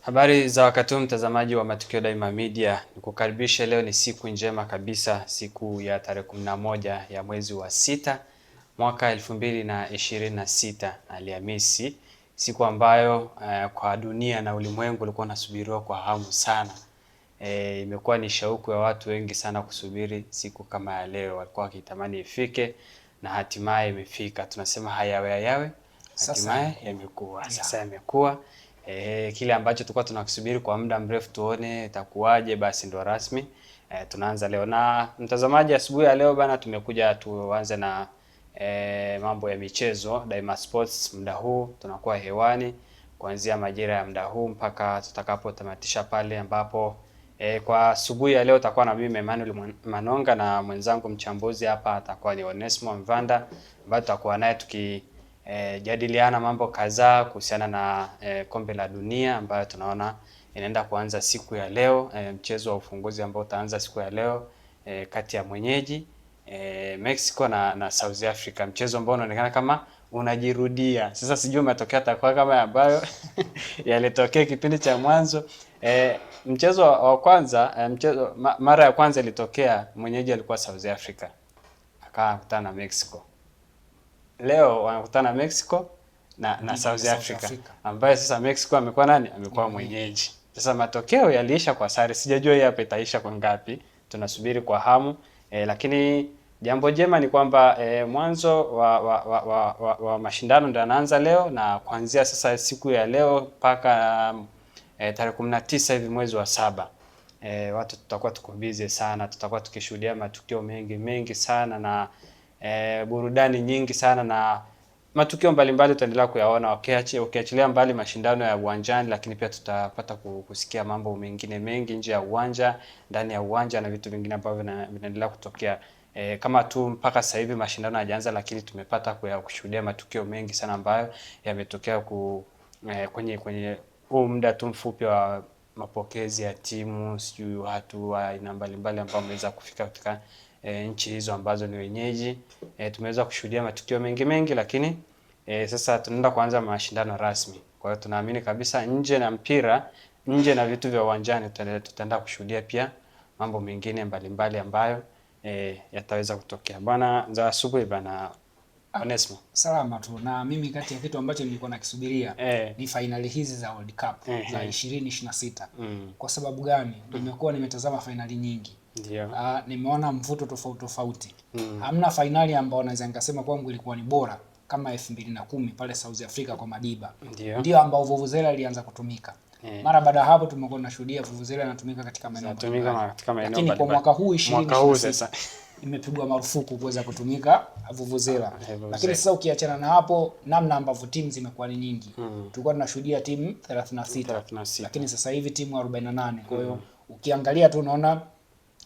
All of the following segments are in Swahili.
Habari za wakati huu mtazamaji wa Matukio Daima Media, nikukaribisha. Leo ni siku njema kabisa, siku ya tarehe 11 ya mwezi wa sita mwaka 2026, Alhamisi, siku ambayo kwa dunia na ulimwengu ulikuwa unasubiriwa kwa hamu sana. Imekuwa ni shauku ya watu wengi sana kusubiri siku kama ya leo, walikuwa wakitamani ifike na hatimaye imefika. Tunasema hayawe hatimaye yamekuwa. Sasa yamekuwa. Kile ambacho tulikuwa tunakisubiri kwa muda mrefu tuone itakuwaje, basi ndo rasmi tunaanza leo. Na mtazamaji, asubuhi ya leo bana, tumekuja tuanze na mambo ya michezo. Daima Sports muda huu tunakuwa hewani kuanzia majira ya muda huu mpaka tutakapotamatisha pale, ambapo kwa asubuhi ya leo utakuwa na mimi Emmanuel Manonga na mwenzangu mchambuzi hapa atakuwa ni Onesmo Mvanda, ambaye tutakuwa naye jadiliana mambo kadhaa kuhusiana na kombe la dunia ambayo tunaona inaenda kuanza siku ya leo, mchezo wa ufunguzi ambao utaanza siku ya leo kati ya mwenyeji Mexico na South Africa, mchezo ambao unaonekana kama unajirudia. Sasa sijui matokeo yatakuwa kama ambayo yalitokea kipindi cha mwanzo. Mchezo wa kwanza, mara ya kwanza ilitokea mwenyeji alikuwa South Africa akakutana na Mexico. Leo wanakutana Mexico na South Africa, ambaye sasa Mexico amekuwa nani? Amekuwa mwenyeji. Sasa matokeo yaliisha kwa sare. Sijajua hii hapa itaisha kwa ngapi, tunasubiri kwa hamu. Lakini jambo jema ni kwamba mwanzo wa mashindano ndio yanaanza leo, na kuanzia sasa siku ya leo mpaka tarehe 19 hivi mwezi wa saba, watu tutakuwa tuko busy sana, tutakuwa tukishuhudia matukio mengi sana na burudani nyingi sana na matukio mbalimbali tutaendelea kuyaona, ukiachilia mbali mashindano ya uwanjani, lakini pia tutapata kusikia mambo mengine mengi nje ya uwanja, ndani ya uwanja na vitu vingine ambavyo vinaendelea kutokea. Kama tu mpaka sasa hivi mashindano hayajaanza, lakini tumepata kushuhudia matukio mengi sana ambayo yametokea kwenye huu muda tu mfupi wa mapokezi ya timu, sijui watu wa aina mbalimbali ambao wameweza kufika katika nchi hizo ambazo ni wenyeji. Tumeweza kushuhudia matukio mengi, lakini sasa tunaenda kuanza mashindano rasmi. Kwa hiyo tunaamini kabisa nje na mpira, nje na vitu vya uwanjani, tutaenda kushuhudia pia mambo mengine mbalimbali ambayo yataweza kutokea. Bwana za asubuhi bana Onesmo. Salama tu. Na mimi kati ya kitu ambacho nilikuwa nakisubiria ni finali hizi za World Cup za 2026. Kwa sababu gani? Nimekuwa nimetazama finali nyingi. Ndio. Nimeona mvuto tofauti. Hamna finali ambayo naweza nikasema kwangu ilikuwa ni bora kama 2010 pale South Africa kwa Madiba. Ndio ambao vuvuzela ilianza kutumika. Mara baada hapo tumekuwa tunashuhudia vuvuzela inatumika katika maeneo mbalimbali. Lakini kwa mwaka huu 2026 imepigwa marufuku kuweza kutumika vuvuzela. Lakini sasa ukiachana na hapo, namna ambavyo timu zimekuwa ni nyingi. Tulikuwa tunashuhudia timu 36. Lakini sasa hivi timu 48. Kwa hiyo ukiangalia tu unaona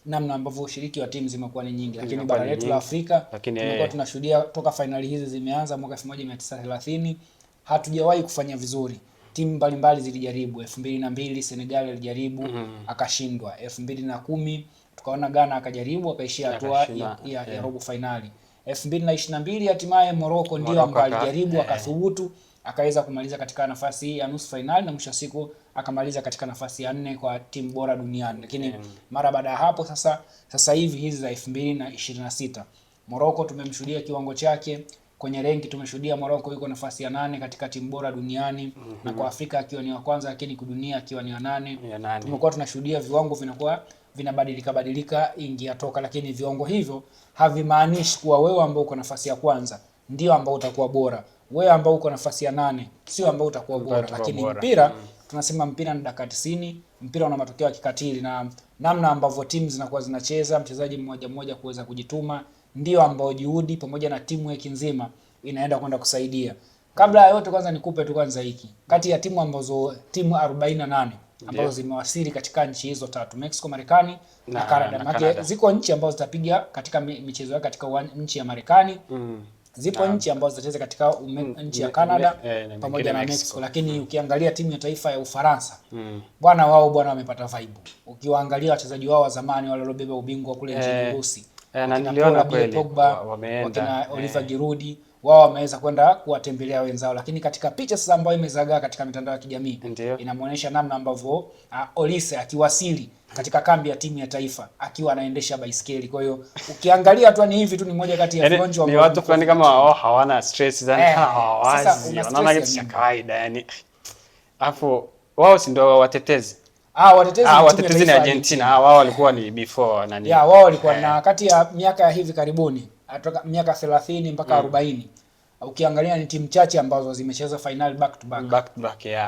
namna ambavyo ushiriki wa timu zimekuwa ni nyingi. Lakini bara letu la Afrika tumekuwa tunashuhudia toka finali hizi zimeanza mwaka 1930 hatujawahi kufanya vizuri. Timu mbalimbali zilijaribu. 2002 Senegal ilijaribu akashindwa. 2010 tukaona Ghana akajaribu akaishia hatua ya robo finali. 2022 hatimaye Morocco ndio ambaye alijaribu akathubutu akaweza kumaliza katika nafasi ya nusu finali na mwisho siku akamaliza katika nafasi ya 4 kwa timu bora duniani. Lakini mara baada ya hapo sasa hivi hizi za 2026 Morocco tumemshuhudia kiwango chake kwenye renki. Tumeshuhudia Morocco yuko nafasi ya 8 katika timu bora duniani na kwa Afrika akiwa ni wa kwanza, lakini kwa dunia akiwa ni wa 8. Tumekuwa tunashuhudia viwango vinakuwa vinabadilika ingia toka, lakini viwango hivyo havimaanishi kuwa wewe ambao uko nafasi ya kwanza ndio ambao utakuwa bora. Wewe ambao uko nafasi ya 8 sio ambao utakuwa bora. Lakini mpira tunasema mpira ni dakika 90, mpira una matokeo ya kikatili, na namna ambavyo timu zinakuwa zinacheza mchezaji mmoja kuweza kujituma ndio ambao juhudi pamoja na timu yake nzima inaenda kwenda kusaidia. Kabla ya yote kwanza nikupe tu kwanza hiki. Kati ya timu 48 ambazo zimewasili katika nchi hizo tatu, Mexico, Marekani na Canada. Ziko nchi ambazo zitapiga katika michezo yao katika nchi ya Marekani. Zipo nchi ambazo zitacheza katika nchi ya Canada pamoja na Mexico. Lakini ukiangalia timu ya taifa ya Ufaransa, bwana wamepata vibe. Ukiwaangalia wachezaji wao wa zamani wale waliobeba ubingwa kule nchini Urusi, na niliona kweli Pogba, wameenda Olivier Giroud, wao wameweza kwenda kuwatembelea wenzao, lakini katika picha sasa ambayo imezagaa katika mitandao ya kijamii inamuonyesha namna ambavyo Olise akiwasili katika kambi ya timu ya taifa akiwa anaendesha baisikeli. Kwa hiyo ukiangalia tu ni hivi tu, ni moja kati ya vionjo ambao ni watu fulani kama wao hawana stress zani, hawazi, wanaona kitu cha kawaida yani. Afu wao si ndio watetezi? Watetezi ni Argentina. Wao walikuwa ni before nani? Wao walikuwa na kati ya miaka ya hivi karibuni, kutoka miaka 30 mpaka 40. Ukiangalia ni timu chache ambazo zimecheza final back to back.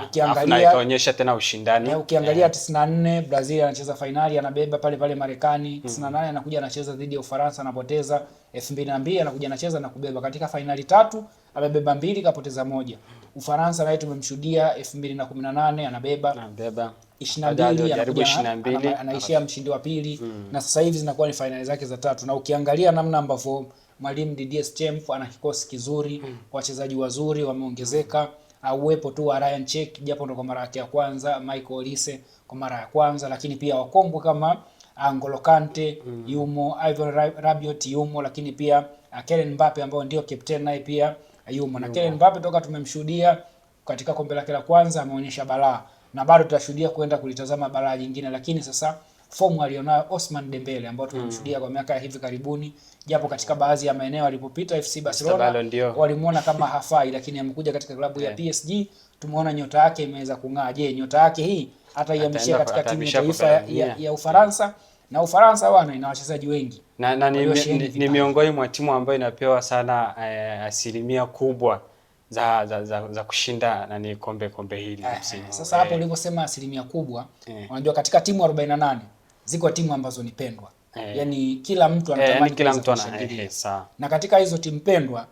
Ukiangalia ikaonyesha tena ushindani. Ukiangalia 94 Brazil anacheza finali, anabeba pale pale Marekani. 98 anakuja anacheza dhidi ya Ufaransa, anapoteza. 2002 anakuja anacheza na kubeba katika finali 3, amebeba 2, kapoteza 1. Ufaransa naye tumemshuhudia 2018 anabeba 22, anaishia mshindi wa pili. Na sasa hivi zinakuwa ni finali zake za 3. Na ukiangalia namna ambavyo mwalimu Didier Deschamps ana kikosi kizuri, wachezaji wazuri wameongezeka, uwepo tu wa Ryan Check japo ndo kwa mara yake ya kwanza, Michael Olise kwa mara ya kwanza, lakini pia wakongwe kama N'Golo Kante yumo, Ivan Rabiot yumo, lakini pia Kylian Mbappe ambao ndio captain naye pia yumo. Na Kylian Mbappe toka tumemshuhudia katika kombe lake la kwanza ameonyesha balaa, na bado tutashuhudia kwenda kulitazama balaa jingine. Lakini sasa fomu alionayo Ousmane Dembele ambao tumemshuhudia kwa miaka ya hivi karibuni, japo katika baadhi ya maeneo alipopita FC Barcelona walimuona kama hafai, lakini amekuja katika klabu ya PSG, tumeona nyota yake imeweza kung'aa. Je, nyota yake hii ataihamishia katika timu ya taifa ya Ufaransa? Na Ufaransa wana ina wachezaji wengi na ni miongoni mwa timu ambayo inapewa sana asilimia kubwa za kushinda na ni kombe hili msimu. Sasa hapo uliposema asilimia kubwa, unajua katika timu 48 ziko timu ambazo ni pendwa. Yaani kila mtu anatamani kila mtu ana na katika hizo timu pendwa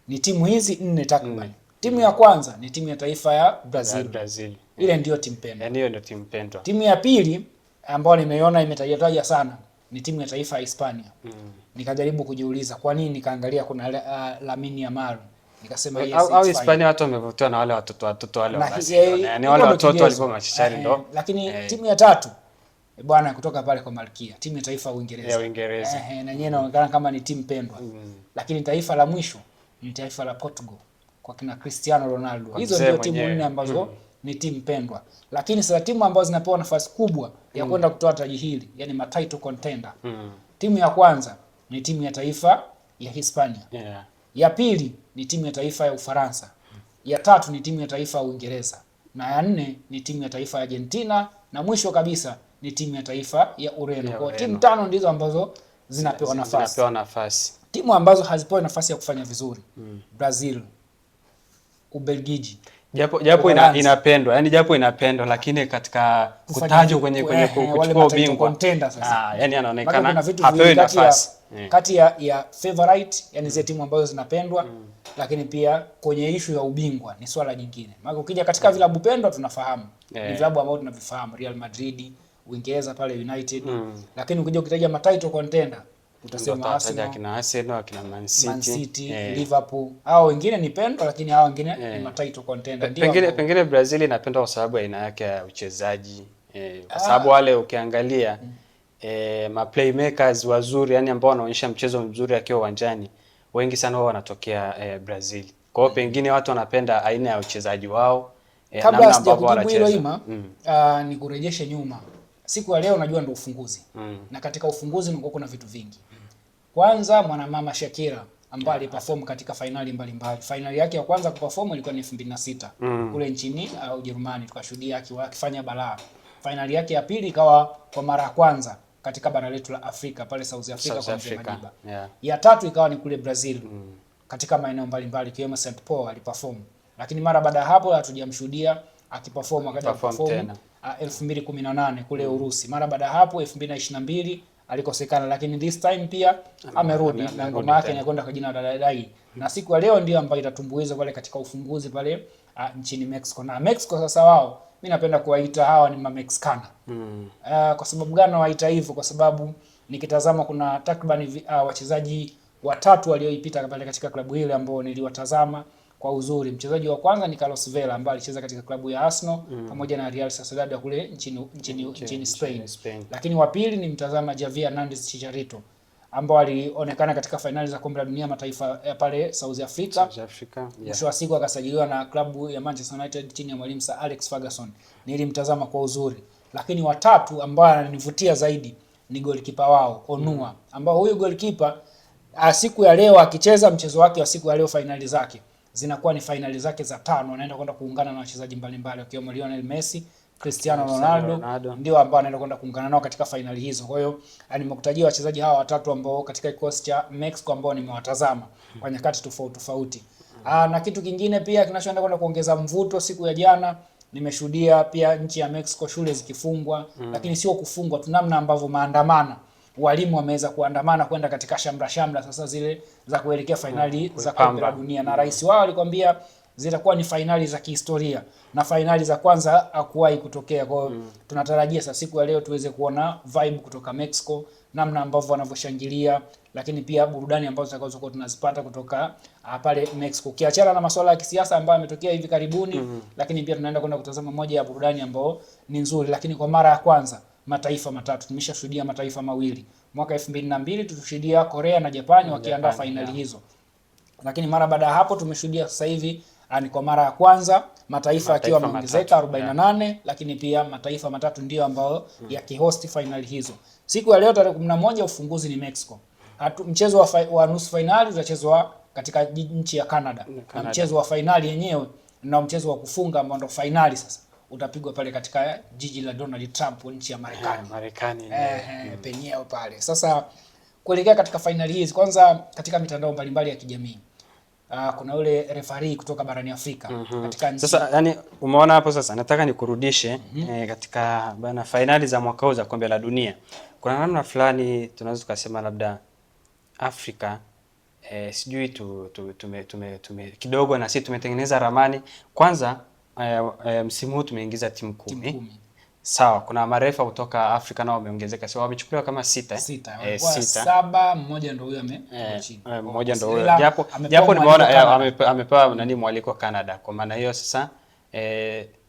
ni timu hizi 4 takriban. Timu ya kwanza ni timu ya taifa ya Brazil. Ile ndio timu pendwa. Yaani hiyo ndio timu pendwa. Timu ya pili ambayo nimeiona imetajwa sana ni timu ya taifa ya Hispania. Nikajaribu kujiuliza kwa nini, nikaangalia kuna Lamine Yamal. Nikasema yes, au Hispania watu wamevutiwa na wale watoto wale wa Barcelona. Yaani wale watoto walikuwa machachari ndo. Lakini timu ya tatu bwana kutoka pale kwa Malkia, timu ya taifa ya Uingereza. Na yenyewe inaonekana kama ni timu pendwa. Lakini taifa la mwisho ni taifa la Portugal kwa kina Cristiano Ronaldo. Hizo ndio timu 4 ambazo ni timu pendwa. Lakini sasa timu ambazo zinapewa nafasi kubwa ya kwenda kutoa taji hili, yani ma title contender. Timu ya kwanza ni timu ya taifa ya Hispania. Ya pili ni timu ya taifa ya Ufaransa. Ya tatu ni timu ya taifa ya Uingereza. Na ya 4 ni timu ya taifa ya Argentina, na mwisho kabisa ni timu ya taifa ya Ureno. Kwa timu 5 ndizo ambazo zinapewa nafasi. Timu ambazo hazipewi nafasi ya kufanya vizuri: Brazil, Ubelgiji. Japo inapendwa, yani japo inapendwa, lakini katika kutajwa kwenye kuchukua ubingwa yani anaonekana hapewi nafasi kati ya favorite, yani zile timu ambazo zinapendwa, lakini pia kwenye issue ya ubingwa ni swala jingine. Maana ukija katika vilabu pendwa tunafahamu ni vilabu ambavyo tunavifahamu, Real Madrid, Uingereza pale United, lakini ukija ukitaja ma title contender utasema Arsenal, kina Man City, Liverpool. Hao wengine ni pendwa, lakini hao wengine ni ma title contender. Ndio pengine Brazil inapendwa kwa sababu aina yake ya uchezaji, kwa sababu wale ukiangalia ma playmakers wazuri, yani ambao wanaonyesha mchezo mzuri akiwa uwanjani, wengi sana wao wanatokea Brazil. Kwa hiyo pengine watu wanapenda aina ya uchezaji wao, namna ambavyo wanacheza. Ni kurejeshe nyuma. Siku ya leo unajua ndio ufunguzi. Na katika ufunguzi ndio kuna vitu vingi. Kwanza mwanamama Shakira ambaye aliperform katika finali mbalimbali. Finali yake ya kwanza kuperform ilikuwa ni 2006 kule nchini Ujerumani, tukashuhudia akifanya balaa. Finali yake ya pili ikawa kwa mara ya kwanza katika bara letu la Afrika pale South Africa kwa Madiba. Ya tatu ikawa ni kule Brazil katika maeneo mbalimbali ikiwemo St Paul aliperform. Lakini mara baada ya hapo hatujamshuhudia akiperform, akaja kuperform 2018 kule Urusi. Mara baada ya hapo 2022 alikosekana, lakini this time pia amerudi na ngoma yake inakwenda kwa jina la Dadai. Na siku ya leo ndio ambayo itatumbuizwa pale katika ufunguzi pale nchini Mexico. Na Mexico sasa wao, mimi napenda kuwaita hawa ni ma-Mexicana. Kwa sababu gani nawaita hivyo? Kwa sababu nikitazama kuna takriban wachezaji watatu walioipita pale katika klabu ile ambao niliwatazama kwa uzuri. Mchezaji wa kwanza ni Carlos Vela ambaye alicheza katika klabu ya Arsenal pamoja na Real Sociedad kule nchini Spain. Lakini wa pili ni mtazama Javier Hernandez Chicharito ambao walionekana katika fainali za kombe la dunia mataifa pale South Africa. Mwisho wa siku akasajiliwa na klabu ya Manchester United chini ya mwalimu Sir Alex Ferguson. Nilimtazama kwa uzuri. Lakini watatu ambao ananivutia zaidi ni goalkeeper wao Onua, ambao huyu goalkeeper siku ya leo akicheza mchezo wake wa siku ya leo, fainali zake zinakuwa ni fainali zake za 5, anaenda kwenda kuungana na wachezaji mbalimbali wakiwemo Lionel Messi, Cristiano Ronaldo ndio ambao anaenda kwenda kuungana nao katika fainali hizo. Kwa hiyo nimekutajia wachezaji hawa watatu ambao katika kikosi cha Mexico ambao nimewatazama kwa nyakati tofauti tofauti. Na kitu kingine pia kinachoenda kwenda kuongeza mvuto, siku ya jana nimeshuhudia pia nchi ya Mexico shule zikifungwa, lakini sio kufungwa tu, namna ambavyo maandamano, walimu wameweza kuandamana kwenda katika shamra sasa zile za kuelekea fainali za kombe la dunia, na rais wao alikwambia zitakuwa ni fainali za kihistoria na fainali za kwanza hakuwahi kutokea. Kwa hiyo tunatarajia sasa siku ya leo tuweze kuona vibe kutoka Mexico, namna ambavyo wanavyoshangilia, lakini pia burudani ambazo tutakazokuwa tunazipata kutoka pale Mexico. Kiachana na masuala ya kisiasa ambayo yametokea hivi karibuni, lakini pia tunaenda kwenda kutazama moja ya burudani ambayo ni nzuri, lakini kwa mara ya kwanza mataifa matatu. Tumeshashuhudia mataifa mawili. Mwaka 2002 tulishuhudia Korea na Japani wakiandaa fainali hizo. Lakini mara baada ya hapo tumeshuhudia sasa hivi ni kwa mara ya kwanza mataifa yakiwa yameongezeka 48, lakini pia mataifa matatu ndio ambao yakihost finali hizo. Siku ya leo tarehe 11 ufunguzi ni Mexico. Mchezo wa nusu finali utachezwa katika nchi ya Canada. Na mchezo wa finali yenyewe na mchezo wa kufunga ambao ndio finali sasa utapigwa pale katika jiji la Donald Trump, nchi ya Marekani. Penyewe pale. Sasa kuelekea katika finali hizi, kwanza katika mitandao mbalimbali ya kijamii kuna yule referee kutoka barani Afrika katika nchi. Sasa yani umeona hapo, sasa nataka nikurudishe katika bana finali za mwaka huu za kombe la dunia. Kuna namna fulani tunaweza kusema labda Afrika sijui tume kidogo na sisi tumetengeneza ramani. Kwanza msimu huu tumeingiza timu 10. Sawa, kuna marefa kutoka Afrika nao wameongezeka. Sio wamechukuliwa kama 6 7, mmoja ndio huyo mmoja ndio huyo. Japo nimeona amepewa nani mwaliko Canada. Kwa maana hiyo sasa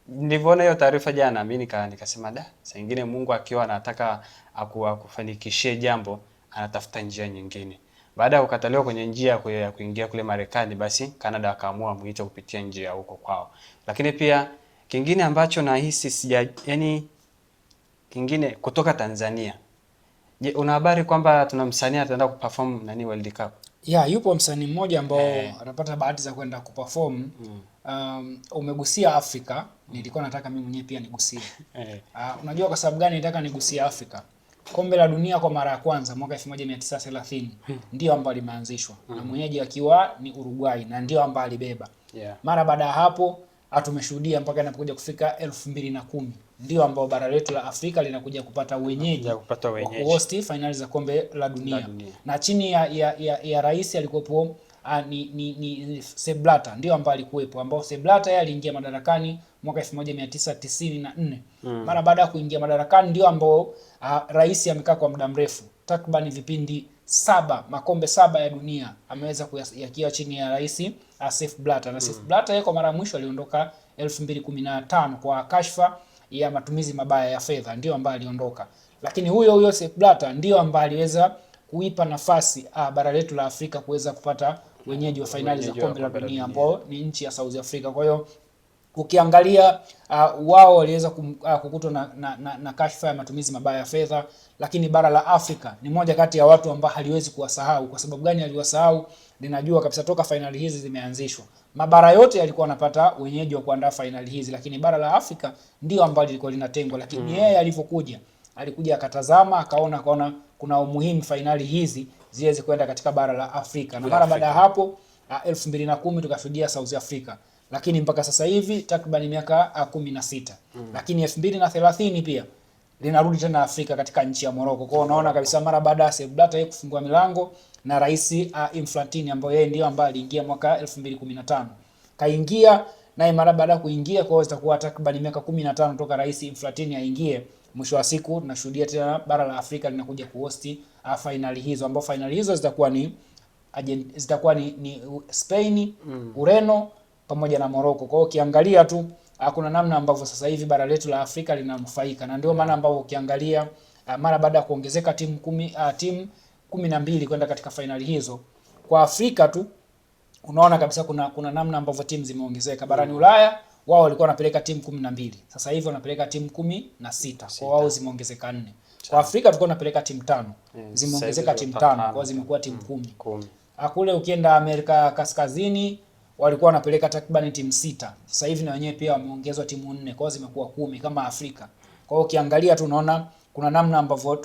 nilivyoona hiyo taarifa jana mimi nikasema saa nyingine Mungu akiwa anataka akufanikishie jambo anatafuta njia nyingine. Baada ya kukataliwa kwenye njia ya kuingia kule Marekani, basi Canada akaamua muite kupitia njia huko kwao. Lakini pia kingine ambacho nahisi kingine kutoka Tanzania. Je, una habari kwamba tuna msanii ataenda kuperform nani World Cup? Yupo msanii mmoja ambao anapata bahati za kwenda kuperform. Umegusia Afrika, nilikuwa nataka mimi mwenyewe pia nigusie. Unajua kwa sababu gani nataka nigusie Afrika? Kombe la dunia kwa mara ya kwanza mwaka 1930 ndio ambao limeanzishwa na mwenyeji akiwa ni Uruguay na ndio ambao alibeba. Mara baada ya hapo tumeshuhudia mpaka inapokuja kufika 2010 ndio ambao bara letu la Afrika linakuja kupata wenyeji wa kuhost finali za kombe la dunia. Na chini ya rais alikuwepo ni Sepp Blatter ndio ambaye alikuwepo, ambao Sepp Blatter yeye aliingia madarakani mwaka 1994. Mara baada ya kuingia madarakani ndio ambao rais amekaa kwa muda mrefu, takriban vipindi 7, makombe 7 ya dunia ameweza kuyakia chini ya rais Sepp Blatter. Na Sepp Blatter yeye kwa mara mwisho aliondoka 2015 kwa kashfa ya matumizi mabaya ya fedha, ndio ambaye aliondoka. Lakini huyo Sepp Blatter ndio ambaye aliweza kuipa nafasi bara letu la Afrika kuweza kupata wenyeji wa finali za kombe la dunia ambao ni nchi ya South Africa. Kwa hiyo ukiangalia wao waliweza kukutwa na kashfa ya matumizi mabaya ya fedha, lakini bara la Afrika ni moja kati ya watu ambao haliwezi kuwasahau. Kwa sababu gani aliwasahau? Linajua kabisa toka finali hizi zimeanzishwa mabara yote yalikuwa yanapata wenyeji wa kuandaa finali hizi, lakini bara la Afrika ndio ambalo lilikuwa linatengwa. Lakini yeye alivyokuja, alikuja akatazama, akaona kuna umuhimu finali hizi ziweze kwenda katika bara la Afrika. Na mara baada ya hapo 2010 tukashuhudia South Africa. Lakini mpaka sasa hivi takriban miaka 16. Lakini 2030 pia linarudi tena Afrika katika nchi ya Morocco. Kwa hiyo unaona kabisa mara baada ya Sepp Blatter kufungua milango na rais Infantino ambaye yeye ndio ambaye aliingia mwaka 2015. Kaingia naye mara baada ya kuingia, kwa hiyo itakuwa takriban miaka 15 toka rais Infantino aingie. Mwisho wa siku tunashuhudia tena bara la Afrika linakuja kuhost finali hizo, ambapo finali hizo zitakuwa ni Spain, Ureno pamoja na Morocco. Kwa hiyo ukiangalia tu kuna namna ambavyo sasa hivi bara letu la Afrika linanufaika, na ndio maana ambao ukiangalia mara baada ya kuongezeka timu 12 kwenda katika fainali hizo. Kwa Afrika tu unaona kabisa kuna namna ambavyo timu zimeongezeka. Barani Ulaya wao walikuwa wanapeleka timu 12. Sasa hivi wanapeleka timu 16. Kwa wao zimeongezeka 4. Kwa Afrika tulikuwa tunapeleka timu 5. Zimeongezeka timu 5, kwa zimekuwa timu 10. Kule ukienda Amerika Kaskazini walikuwa wanapeleka takriban timu 6. Sasa hivi na wenyewe pia wameongezwa timu 4, kwa zimekuwa 10 kama Afrika. Kwa hiyo ukiangalia tu unaona kuna namna ambavyo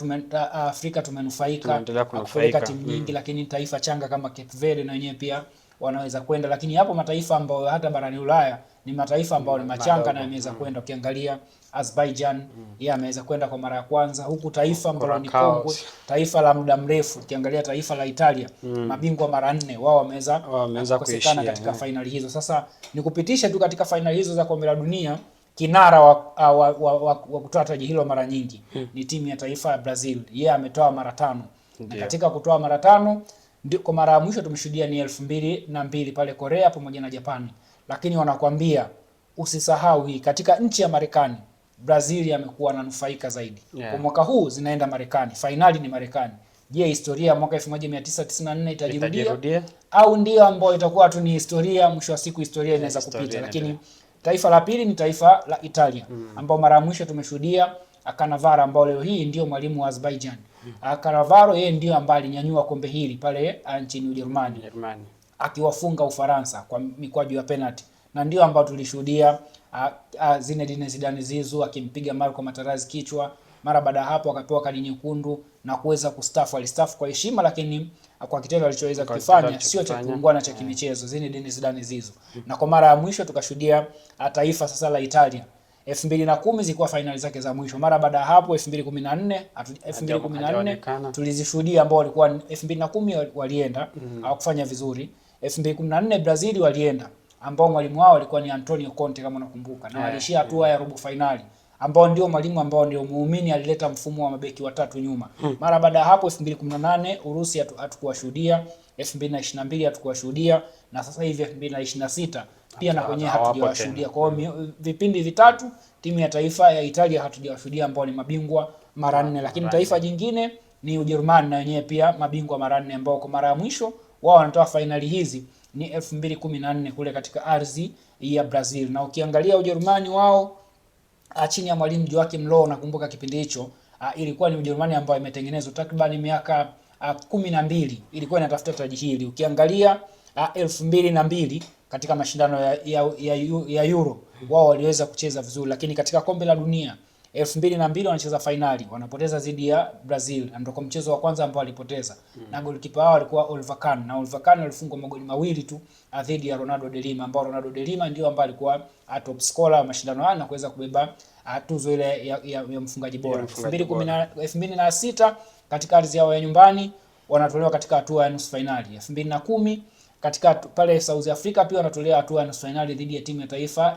Afrika tumenufaika kupeleka timu nyingi, lakini taifa changa kama Cape Verde na wenyewe pia wanaweza kwenda, lakini hapo mataifa ambayo hata barani Ulaya ni mataifa ambayo ni machanga na yameweza kwenda. Ukiangalia Azerbaijan yeye ameweza kwenda kwa mara ya kwanza, huku taifa ambalo ni kongwe, taifa la muda mrefu, ukiangalia taifa la Italia mabingwa mara 4, wao wameweza kukosekana katika finali hizo. Sasa nikupitisha tu katika finali hizo za kombe la dunia, kinara wa kutoa taji hilo mara nyingi ni timu ya taifa ya Brazil. Yeye ametoa mara 5. Na katika kutoa mara 5 ndio kwa mara ya mwisho tumeshuhudia ni 2002 pale Korea pamoja na Japan. Lakini wanakuambia usisahau hii, katika nchi ya Marekani Brazil amekuwa ananufaika zaidi. Kwa mwaka huu zinaenda Marekani, finali ni Marekani. Je, historia ya mwaka 1994 itajirudia au ndio ambayo itakuwa tu ni historia, mwisho wa siku historia inaweza kupita? Lakini taifa la pili ni taifa la Italia ambao mara mwisho tumeshuhudia Cannavaro ambao leo hii ndio mwalimu wa Azerbaijan. Cannavaro yeye ndio ambaye alinyanyua kombe hili pale nchini Ujerumani akiwafunga Ufaransa kwa mikwaju ya penalty, na ndio ambao tulishuhudia Zinedine Zidane Zizou akimpiga Marco Materazzi kichwa. Mara baada hapo akapewa kadi nyekundu na kuweza kustafu. Alistafu kwa heshima, lakini kwa kitendo alichoweza kufanya sio cha kuungana cha kimichezo Zinedine Zidane Zizou. Na kwa mara ya mwisho tukashuhudia taifa sasa la Italia 2010 zilikuwa finali zake za mwisho. Mara baada hapo 2014 tulizishuhudia ambao walikuwa 2010 walienda hawakufanya vizuri. 2014 Brazil walienda ambao mwalimu wao alikuwa ni Antonio Conte kama unakumbuka, na walishia hatua ya robo finali, ambao ndio mwalimu ambao ndio muumini alileta mfumo wa mabeki watatu nyuma. Mara baada hapo 2018 Urusi hatukuwashuhudia, 2022 hatukuwashuhudia, na sasa hivi 2026 pia na kwenye hatujawashuhudia. Kwa hiyo vipindi vitatu timu ya taifa ya Italia hatujawashuhudia ambao ni mabingwa mara 4. Lakini taifa jingine ni Ujerumani, na wenyewe pia mabingwa mara 4 ambao kwa mara ya mwisho wao wanatoa finali hizi ni 2014 kule katika ardhi ya Brazil. Na ukiangalia Ujerumani wao chini ya mwalimu Joachim Löw, nakumbuka kipindi hicho ilikuwa ni Ujerumani ambayo imetengenezwa takriban miaka 12 ilikuwa inatafuta taji hili. Ukiangalia 2002 katika mashindano ya Euro wao waliweza kucheza vizuri, lakini katika kombe la dunia 2002 wanacheza finali, wanapoteza dhidi ya Brazil, ndio kwa mchezo wa kwanza ambao walipoteza. Na goalkeeper wao alikuwa Oliver Kahn, na Oliver Kahn alifungwa magoli mawili tu dhidi ya Ronaldo de Lima, ambao Ronaldo de Lima ndio ambaye alikuwa top scorer wa mashindano haya na kuweza kubeba tuzo ile ya mfungaji bora. 2006 katika ardhi yao ya nyumbani wanatolewa katika hatua ya nusu finali. 2010 katika pale South Africa pia wanatolea hatua ya nusu finali dhidi ya timu ya taifa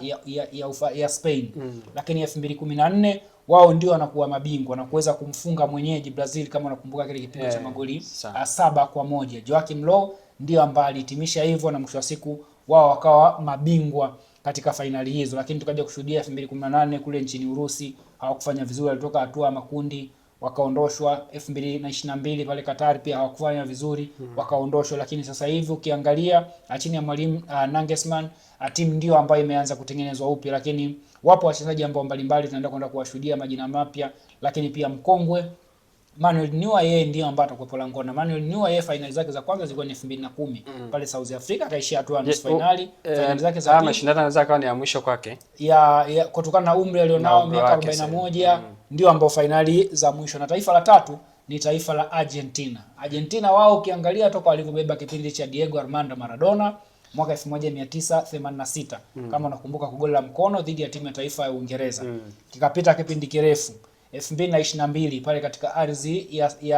ya Spain. Lakini 2014 wao ndio wanakuwa mabingwa na kuweza kumfunga mwenyeji Brazil, kama unakumbuka kile kipindi cha magoli 7-1. Joachim Löw ndio ambaye alihitimisha hivyo, na mwisho wa siku wao wakawa mabingwa katika finali hizo. Lakini tukaja kushuhudia 2018 kule nchini Urusi hawakufanya vizuri, walitoka hatua ya makundi wakaondoshwa. 2022 pale Qatar pia hawakufanya vizuri, wakaondoshwa. Lakini sasa hivi ukiangalia chini ya mwalimu Nagelsmann timu ndio ambayo imeanza kutengenezwa upya, lakini wapo wachezaji ambao mbalimbali tunaenda kwenda kuwashuhudia majina mapya. Lakini pia mkongwe Manuel Neuer yeye ndio ambaye atakuwa langoni. Manuel Neuer yeye finali zake za kwanza zilikuwa ni 2010 pale South Africa, akaishia hatua nusu finali. Finali zake za mashindano yanaweza kuwa ni ya mwisho kwake kutokana na umri alionao miaka 41 ndio ambao finali za mwisho. Na taifa la tatu ni taifa la Argentina. Argentina wao ukiangalia toka walivyobeba kipindi cha Diego Armando Maradona mwaka 1986 kama unakumbuka, kwa goli la mkono dhidi ya timu ya taifa ya Uingereza. Kikapita kipindi kirefu 2022 pale katika ardhi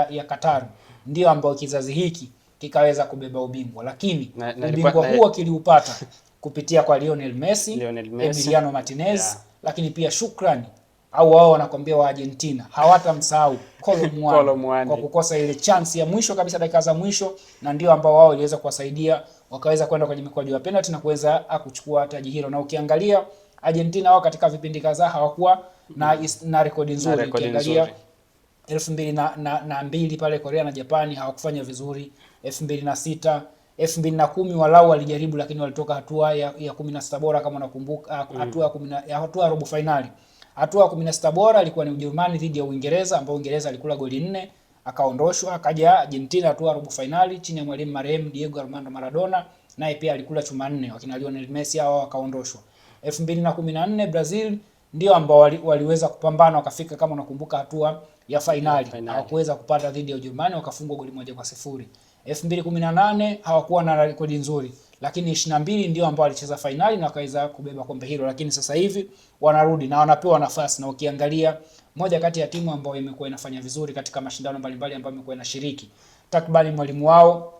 ya Qatar ndio ambao kizazi hiki kikaweza kubeba ubingwa, lakini ubingwa huo kiliupata kupitia kwa Lionel Messi, Emiliano Martinez. Lakini pia shukrani au wao wanakwambia wa Argentina hawatamsahau Kolo Muani kwa kukosa ile chance ya mwisho kabisa, dakika za mwisho, na ndio ambao wao waliweza kuwasaidia wakaweza kwenda kwenye mikwaju ya penalty na kuweza kuchukua taji hilo. Na ukiangalia Argentina wao katika vipindi kadhaa hawakuwa na rekodi nzuri. Ukiangalia 2002 pale Korea na Japani hawakufanya vizuri. 2006, 2010 walau walijaribu, lakini walitoka hatua ya 16 bora kama unakumbuka, hatua ya robo finali. Hatua ya 16 bora ilikuwa ni Ujerumani dhidi ya Uingereza, ambao Uingereza alikula goli 4 akaondoshwa. Akaja Argentina hatua ya robo finali chini ya mwalimu marehemu Diego Armando Maradona, naye pia alikula chuma 4, wakina Lionel Messi hao wakaondoshwa. 2014 Brazil ndio ambao waliweza kupambana wakafika, kama unakumbuka, hatua ya finali. Hawakuweza kupata dhidi ya Ujerumani, wakafungwa goli 1-0. 2018 hawakuwa na rekodi nzuri, lakini 22 ndio ambao walicheza finali na wakaweza kubeba kombe hilo. Lakini sasa hivi wanarudi na wanapewa nafasi, na ukiangalia moja kati ya timu ambayo imekuwa inafanya vizuri katika mashindano mbalimbali ambayo imekuwa inashiriki, takriban mwalimu wao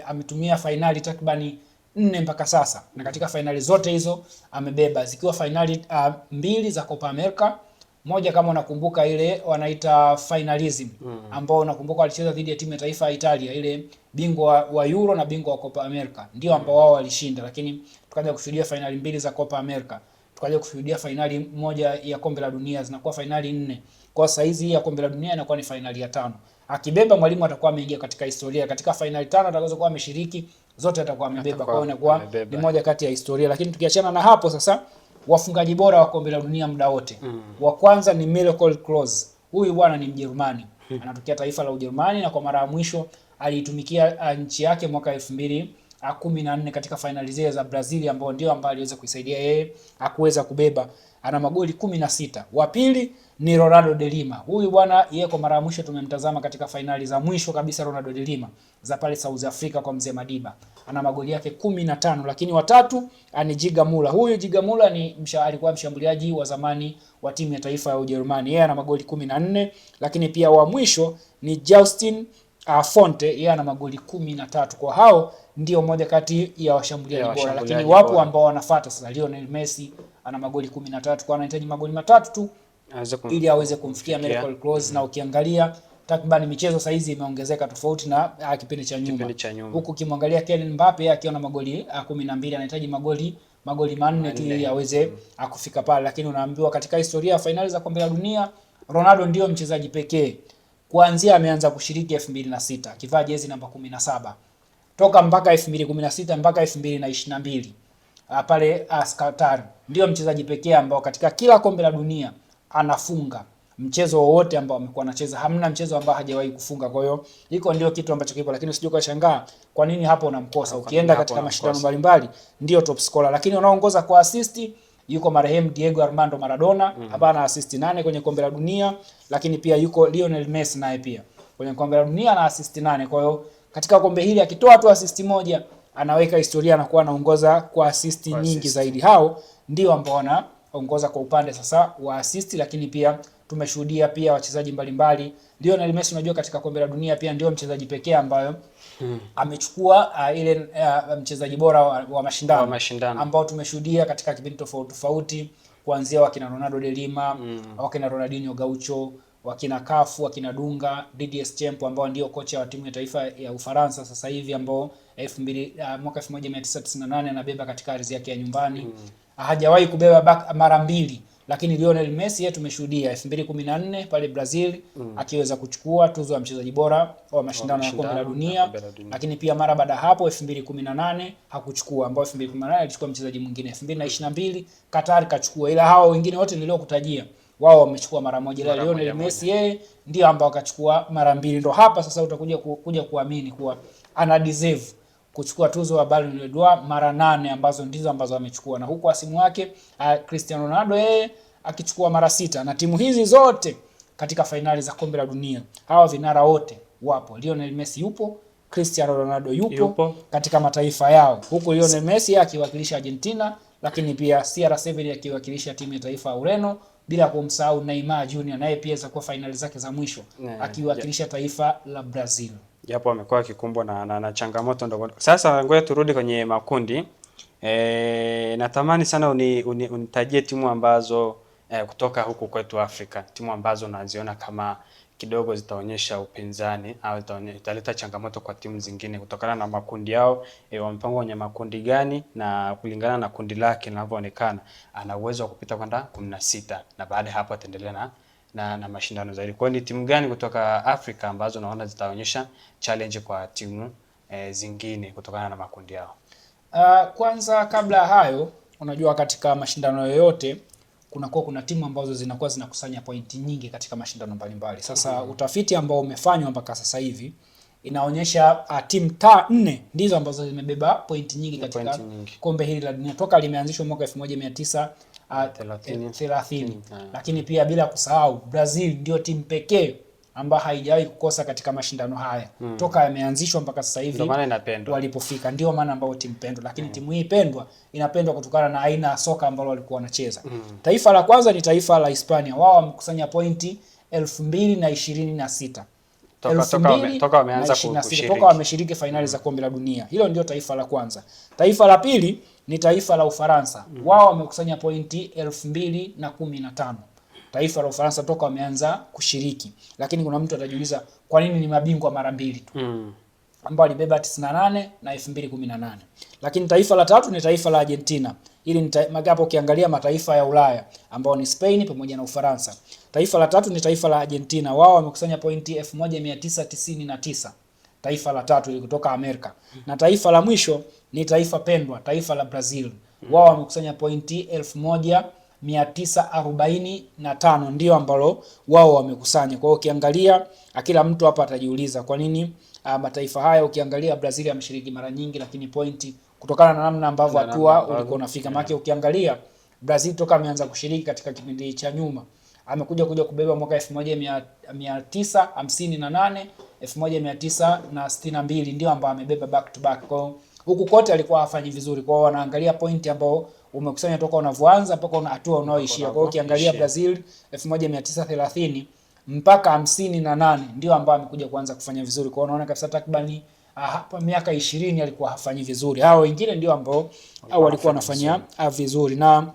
ametumia finali takriban 4 mpaka sasa, na katika finali zote hizo amebeba, zikiwa finali 2 za Copa America. Moja kama unakumbuka ile wanaita finalism, ambao unakumbuka walicheza dhidi ya timu ya taifa ya Italia, ile bingwa wa Euro na bingwa wa Copa America, ndio ambao wao walishinda. Lakini tukaja kushuhudia finali 2 za Copa America, tukaja kushuhudia finali moja ya kombe la dunia, zinakuwa finali 4. Kwa sasa hizi ya kombe la dunia inakuwa ni finali ya 5. Akibeba mwalimu atakuwa ameingia katika historia, katika finali 5 atakazokuwa ameshiriki zote atakuwa amebeba. Kwa hiyo inakuwa ni moja kati ya historia. Lakini tukiachana na hapo sasa, wafungaji bora wa kombe la dunia muda wote, wa kwanza ni Miroslav Klose. Huyu bwana ni Mjerumani, anatokea taifa la Ujerumani, na kwa mara ya mwisho aliitumikia nchi yake mwaka 2014 katika finali zile za Brazil, ambao ndio ambao aliweza kuisaidia yeye akuweza kubeba. Ana magoli 16. Wa pili ni Ronaldo de Lima. Huyu bwana yeye kwa mara ya mwisho tumemtazama katika finali za mwisho kabisa, Ronaldo de Lima za pale South Africa kwa mzee Madiba. Ana magoli yake 15. Lakini watatu ni Gerd Müller. Huyu Gerd Müller ni alikuwa mshambuliaji wa zamani wa timu ya taifa ya Ujerumani. Yeye ana magoli 14. Lakini pia wa mwisho ni Justin Fonte, yeye ana magoli 13. Kwa hao ndio moja kati ya washambuliaji bora. Lakini wapo ambao wanafuata sasa. Lionel Messi ana magoli 13, kwa anahitaji magoli 3 tu ili aweze kumfikia Miroslav Klose. Na ukiangalia takriban michezo sasa hizi imeongezeka tofauti na kipindi cha nyuma. Huku ukimwangalia Kylian Mbappe akiwa na magoli 12, anahitaji magoli 4 tu ili aweze kufika pale. Lakini unaambiwa katika historia ya finali za kombe la dunia, Ronaldo ndio mchezaji pekee kuanzia ameanza kushiriki 2006 akivaa jezi namba 17, toka mpaka 2016 mpaka 2022 pale Qatar, ndio mchezaji pekee ambao katika kila kombe la dunia anafunga mchezo wowote ambao amekuwa anacheza. Hamna mchezo ambao hajawahi kufunga. Kwa hiyo hiko ndio kitu ambacho kipo, lakini usije ukashangaa kwa nini hapo unamkosa. Ukienda katika mashindano mbalimbali ndio top scorer, lakini unaoongoza kwa assist yuko marehemu Diego Armando Maradona ambaye ana assist 8 kwenye kombe la dunia. Lakini pia yuko Lionel Messi naye pia kwenye kombe la dunia na assist 8. Kwa hiyo katika kombe hili akitoa tu assist moja anaweka historia na kuwa anaongoza kwa assist nyingi zaidi. Hao ndio ambao wanaongoza kwa upande sasa wa assist. Lakini pia tumeshuhudia pia wachezaji mbalimbali. Lionel Messi unajua katika kombe la dunia pia ndio mchezaji pekee ambayo amechukua ile mchezaji bora wa mashindano ambao tumeshuhudia katika kipindi tofauti kuanzia wakina Ronaldo de Lima, wakina Ronaldinho Gaucho, wakina Kafu, wakina Dunga, Didier Deschamps ambao ndio kocha wa timu ya taifa ya Ufaransa sasa hivi, ambao mwaka 1998 anabeba katika ardhi yake ya nyumbani. Hajawahi kubeba mara 2. Lakini Lionel Messi yeye tumeshuhudia 2014 pale Brazil akiweza kuchukua tuzo ya mchezaji bora wa mashindano ya kombe la dunia. Lakini pia mara baada hapo 2018 hakuchukua, ambao 2018 alichukua mchezaji mwingine. 2022 Qatar kachukua, ila hao wengine wote niliokutajia wao wamechukua mara moja. Ila Lionel Messi yeye ndio ambao akachukua mara 2. Ndio hapa sasa utakuja kuamini kuwa ana deserve kuchukua tuzo ya Ballon d'Or mara 8 ambazo ndizo ambazo amechukua, na huku asimu wake Cristiano Ronaldo yeye akichukua mara 6. Na timu hizi zote katika fainali za kombe la dunia hawa vinara wote wapo. Lionel Messi yupo, Cristiano Ronaldo yupo katika mataifa yao, huku Lionel Messi akiwakilisha Argentina, lakini pia CR7 akiwakilisha timu ya taifa ya Ureno, bila kumsahau Neymar Jr naye pia za kwa fainali zake za mwisho akiwakilisha taifa la Brazil. Japo amekuwa akikumbwa na changamoto ndogo. Sasa ngoja turudi kwenye makundi. Natamani sana unitajie timu ambazo kutoka huku kwetu Afrika, timu ambazo unaziona kama kidogo zitaonyesha upinzani au italeta changamoto kwa timu zingine kutokana na makundi yao. Wamepangwa kwenye makundi gani, na kulingana na kundi lake linavyoonekana ana uwezo wa kupita kwenda 16, na baada hapo ataendelea na mashindano zaidi. Kwa hiyo ni timu gani kutoka Afrika ambazo naona zitaonyesha challenge kwa timu zingine kutokana na makundi yao? Kwanza kabla ya hayo, unajua katika mashindano yoyote kuna timu ambazo zinakuwa zinakusanya pointi nyingi katika mashindano mbalimbali. Sasa utafiti ambao umefanywa mpaka sasa hivi inaonyesha timu 4 ndizo ambazo zimebeba pointi nyingi katika kombe hili la dunia toka limeanzishwa mwaka 1930. Lakini pia bila kusahau Brazil ndio timu pekee ambayo haijawahi kukosa katika mashindano haya toka yameanzishwa mpaka sasa hivi. Ndio maana inapendwa. Walipofika ndio maana ambao timu pendwa, lakini timu hii inapendwa kutokana na aina ya soka ambalo walikuwa wanacheza. Taifa la kwanza ni taifa la Hispania. Wao wamekusanya pointi 2026. Toka wameshiriki finali za kombe la dunia. Hilo ndio taifa la kwanza. Taifa la pili ni taifa la Ufaransa. Wao wamekusanya pointi 2015. Taifa la Ufaransa toka wameanza kushiriki. Lakini kuna mtu atajiuliza kwa nini ni mabingwa mara mbili tu? Ambao walibeba 98 na 2018. Lakini taifa la tatu ni taifa la Argentina. Hili ni hapo ukiangalia mataifa ya Ulaya ambao ni Spain pamoja na Ufaransa. Taifa la tatu ni taifa la Argentina. Wao wamekusanya pointi 1999. Taifa la tatu ili kutoka Amerika. Na taifa la mwisho ni taifa pendwa, taifa la Brazil. Wao wamekusanya pointi 1945 ndio ambalo wao wamekusanya. Kwa hiyo ukiangalia kila mtu hapa atajiuliza kwa nini mataifa haya, ukiangalia Brazil ameshiriki mara nyingi lakini pointi kutokana na namna ambavyo hatua ulikuwa unafika. Maana ukiangalia Brazil toka ameanza kushiriki katika kipindi cha nyuma amekuja kubeba mwaka 1958, 1962 ndio ambao amebeba back to back. Kwa huku kote alikuwa hafanyi vizuri. Kwa hiyo wanaangalia pointi ambao umekusanya toka unavyoanza mpaka una hatua unaoishia. Kwa hiyo ukiangalia Brazil 1930 mpaka 58 ndio ambao amekuja kuanza kufanya vizuri. Kwa hiyo unaona kabisa takriban hapa miaka 20 alikuwa hafanyi vizuri. Hao wengine ndio ambao walikuwa wanafanya vizuri. Na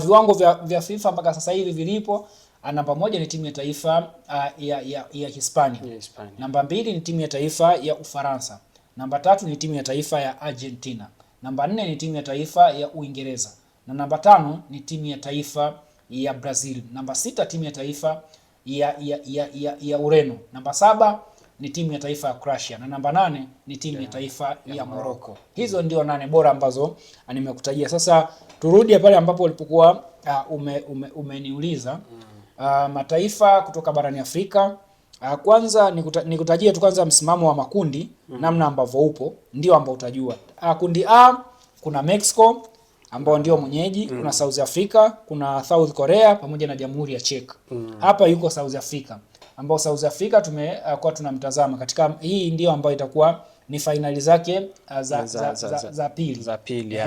viwango vya FIFA mpaka sasa hivi vilipo, namba 1 ni timu ya taifa ya Hispania. Namba 2 ni timu ya taifa ya Ufaransa. Namba 3 ni timu ya taifa ya Argentina. Namba 4 ni timu ya taifa ya Uingereza. Na namba 5 ni timu ya taifa ya Brazil. Namba 6 timu ya taifa ya Ureno. Namba 7 ni timu ya taifa ya Croatia. Na namba 8 ni timu ya taifa ya Morocco. Hizo ndio 8 bora ambazo nimekutajia. Sasa turudi pale ambapo ulipokuwa umeniuliza mataifa kutoka barani Afrika. Kwanza nikutajie tu kwanza msimamo wa makundi namna ambavyo upo ndio ambao utajua. Kundi A kuna Mexico ambao ndio mwenyeji, kuna South Africa, kuna South Korea pamoja na Jamhuri ya Czech. Hapa yuko South Africa ambao South Africa tumekuwa tunamtazama katika hii ndio ambayo itakuwa ni finali zake za pili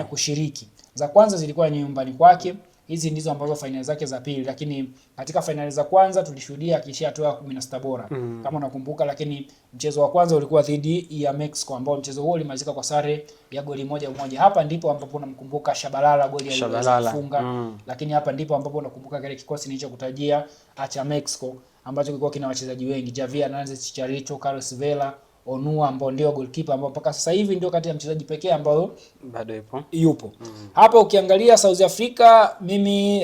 kushiriki. Za kwanza zilikuwa nyumbani kwake. Hizi ndizo ambazo finali zake za pili, lakini katika finali za kwanza tulishuhudia akishia hatua ya 16 bora kama unakumbuka, lakini mchezo wa kwanza ulikuwa dhidi ya Mexico ambao mchezo huo ulimalizika kwa sare ya goli 1-1. Hapa ndipo ambapo unamkumbuka Shabalala goli aliyofunga. Lakini hapa ndipo ambapo unakumbuka kile kikosi nilichokutajia cha Mexico ambacho kilikuwa kina wachezaji wengi, Javier Hernandez, Chicharito, Carlos Vela, Onua ambao ndio goalkeeper ambao mpaka sasa hivi ndio kati ya mchezaji pekee ambao bado yupo. Hapa ukiangalia South Africa, mimi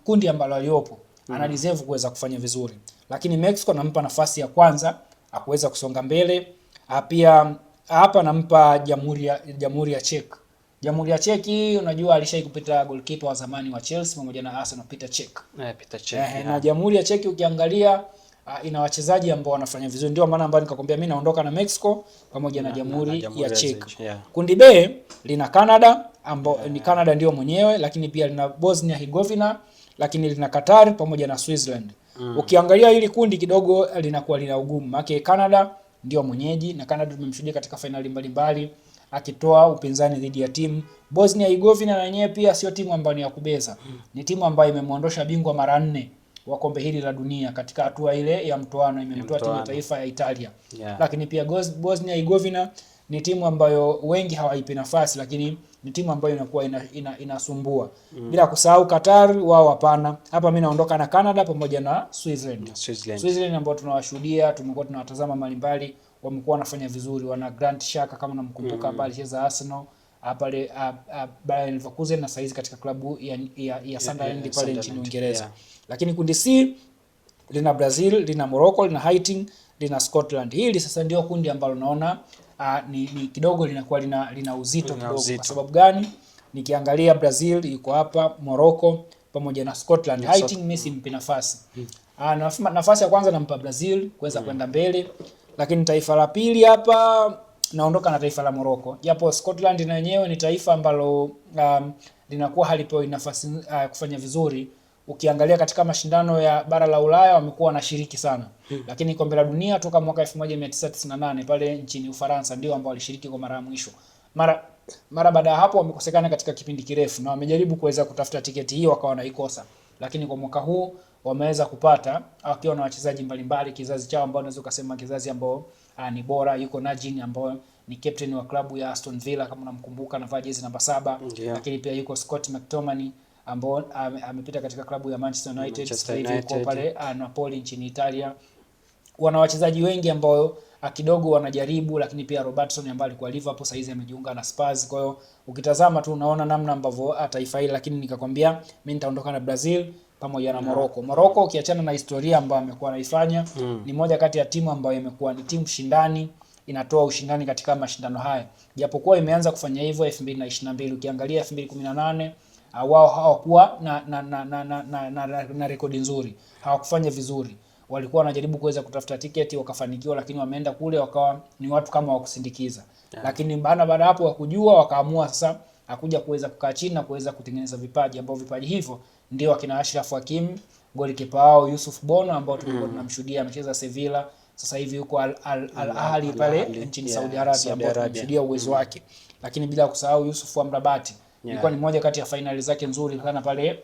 kundi ambalo aliyopo ana deserve kuweza kufanya vizuri. Lakini Mexico nampa nafasi ya kwanza akuweza kusonga mbele. Pia hapa nampa Jamhuri ya Czech. Jamhuri ya Czech unajua alishaikupita goalkeeper wa zamani wa Chelsea pamoja na Arsenal Peter Cech. Na Jamhuri ya Czech ukiangalia ina wachezaji ambao wanafanya vizuri, ndio maana ambayo nikakwambia mimi naondoka na Mexico pamoja na Jamhuri ya Czech. Kundi B lina Canada ambao ni Canada ndio mwenyewe, lakini pia lina Bosnia Herzegovina, lakini lina Qatar pamoja na Switzerland. Ukiangalia hili kundi kidogo linakuwa lina ugumu. Maana Canada ndio mwenyeji na Canada tumemshuhudia katika finali mbalimbali akitoa upinzani dhidi ya timu Bosnia Herzegovina, na yenyewe pia sio timu ambayo ni ya kubeza. Ni timu ambayo imemuondosha bingwa mara 4 wa kombe hili la dunia katika hatua ile ya mtoano, imemtoa timu ya taifa ya Italia. Lakini pia Bosnia Herzegovina ni timu ambayo wengi hawaipi nafasi, lakini ni timu ambayo inakuwa inasumbua. Bila kusahau Qatar, wao hapana. Hapa mimi naondoka na Canada pamoja na Switzerland ambao tunawashuhudia, tumekuwa tunawatazama mbalimbali, wamekuwa wanafanya vizuri. Wana Grant Xhaka kama namkumbuka, ambaye alicheza Arsenal, pale Bayer Leverkusen na saizi katika klabu ya Sunderland pale nchini Uingereza. Lakini kundi C lina Brazil, lina Morocco, lina Haiti, lina Scotland. Hili sasa ndio kundi ambalo naona ni kidogo linakuwa lina uzito kidogo. Kwa sababu gani? Nikiangalia Brazil yuko hapa, Morocco pamoja na Scotland. Haiti Messi mpi nafasi. Nafasi ya kwanza nampa Brazil kuweza kwenda mbele, lakini taifa la pili hapa naondoka na taifa la Morocco. Japo Scotland na yenyewe ni taifa ambalo linakuwa halipewi nafasi kufanya vizuri. Ukiangalia katika mashindano ya bara la Ulaya wamekuwa wanashiriki sana. Lakini kombe la dunia toka mwaka 1998 pale nchini Ufaransa ndio ambao walishiriki kwa mara ya mwisho. Mara baada ya hapo wamekosekana katika kipindi kirefu na wamejaribu kuweza kutafuta tiketi hiyo wakawa wanaikosa. Lakini kwa mwaka huu wameweza kupata wakiwa na wachezaji mbalimbali, kizazi chao ambao unaweza kusema kizazi ambao ni bora. Yuko Najin ambao ni captain wa klabu ya Aston Villa kama unamkumbuka, anavaa jezi namba 7. Lakini pia yuko Scott McTominay ambao amepita katika klabu ya Manchester United, sasa hivi yuko pale Napoli nchini Italia. Wana wachezaji wengi ambao kidogo wanajaribu, lakini pia Robertson ambaye alikuwa Liverpool sasa hizi amejiunga na Spurs. Kwa hiyo ukitazama tu unaona namna ambavyo taifa hili, lakini nikakwambia mimi nitaondoka na Brazil pamoja na Morocco. Morocco ukiachana na historia ambayo amekuwa anaifanya, ni moja kati ya timu ambayo imekuwa ni timu shindani, inatoa ushindani katika mashindano haya. Japokuwa imeanza kufanya hivyo 2022, ukiangalia 2018 wao hawakuwa na rekodi nzuri, hawakufanya vizuri. Walikuwa wanajaribu kuweza kutafuta tiketi wakafanikiwa, lakini wameenda kule wakawa ni watu kama wakusindikiza. Lakini baada hapo wakujua wakaamua sasa akuja kuweza kukaa chini na kuweza kutengeneza vipaji ambao vipaji hivyo ndio akina Ashraf Hakimi, golikipa wao Yusuf Bono ambao tulikuwa tunamshuhudia amecheza Sevilla, sasa hivi yuko Al Ahly pale nchini Saudi Arabia ambao tunamshuhudia uwezo wake. Lakini bila kusahau Yusuf Amrabat, ilikuwa ni moja kati ya finali zake nzuri sana pale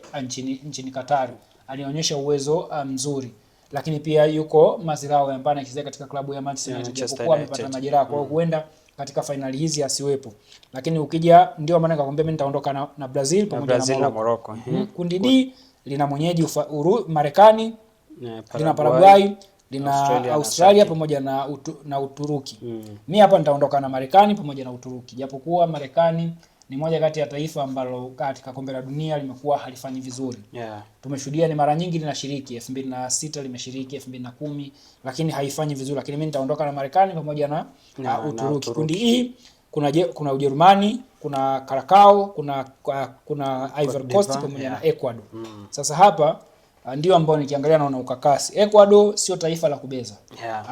nchini Qatar. Alionyesha uwezo mzuri. Lakini pia yuko Maziraoui ambaye anacheza katika klabu ya Manchester United, japokuwa amepata majeraha, kwa hiyo huenda katika finali hizi asiwepo. Lakini ukija ndio maana nikakwambia mimi nitaondoka na Brazil pamoja na Morocco. Kundi D lina mwenyeji Marekani, lina Paraguay, lina Australia pamoja na Uturuki. Mimi hapa nitaondoka na Marekani pamoja na Uturuki, japokuwa Marekani ni moja kati ya taifa ambalo katika kombe la dunia limekuwa halifanyi vizuri. Tumeshuhudia ni mara nyingi linashiriki, 2006 limeshiriki, 2010, lakini haifanyi vizuri. Lakini mimi nitaondoka na Marekani pamoja na Uturuki. Kundi hii kuna Ujerumani, kuna Karakao, kuna Ivory Coast pamoja na Ecuador. Sasa hapa ndio ambao nikiangalia naona ukakasi. Ecuador sio taifa la kubeza.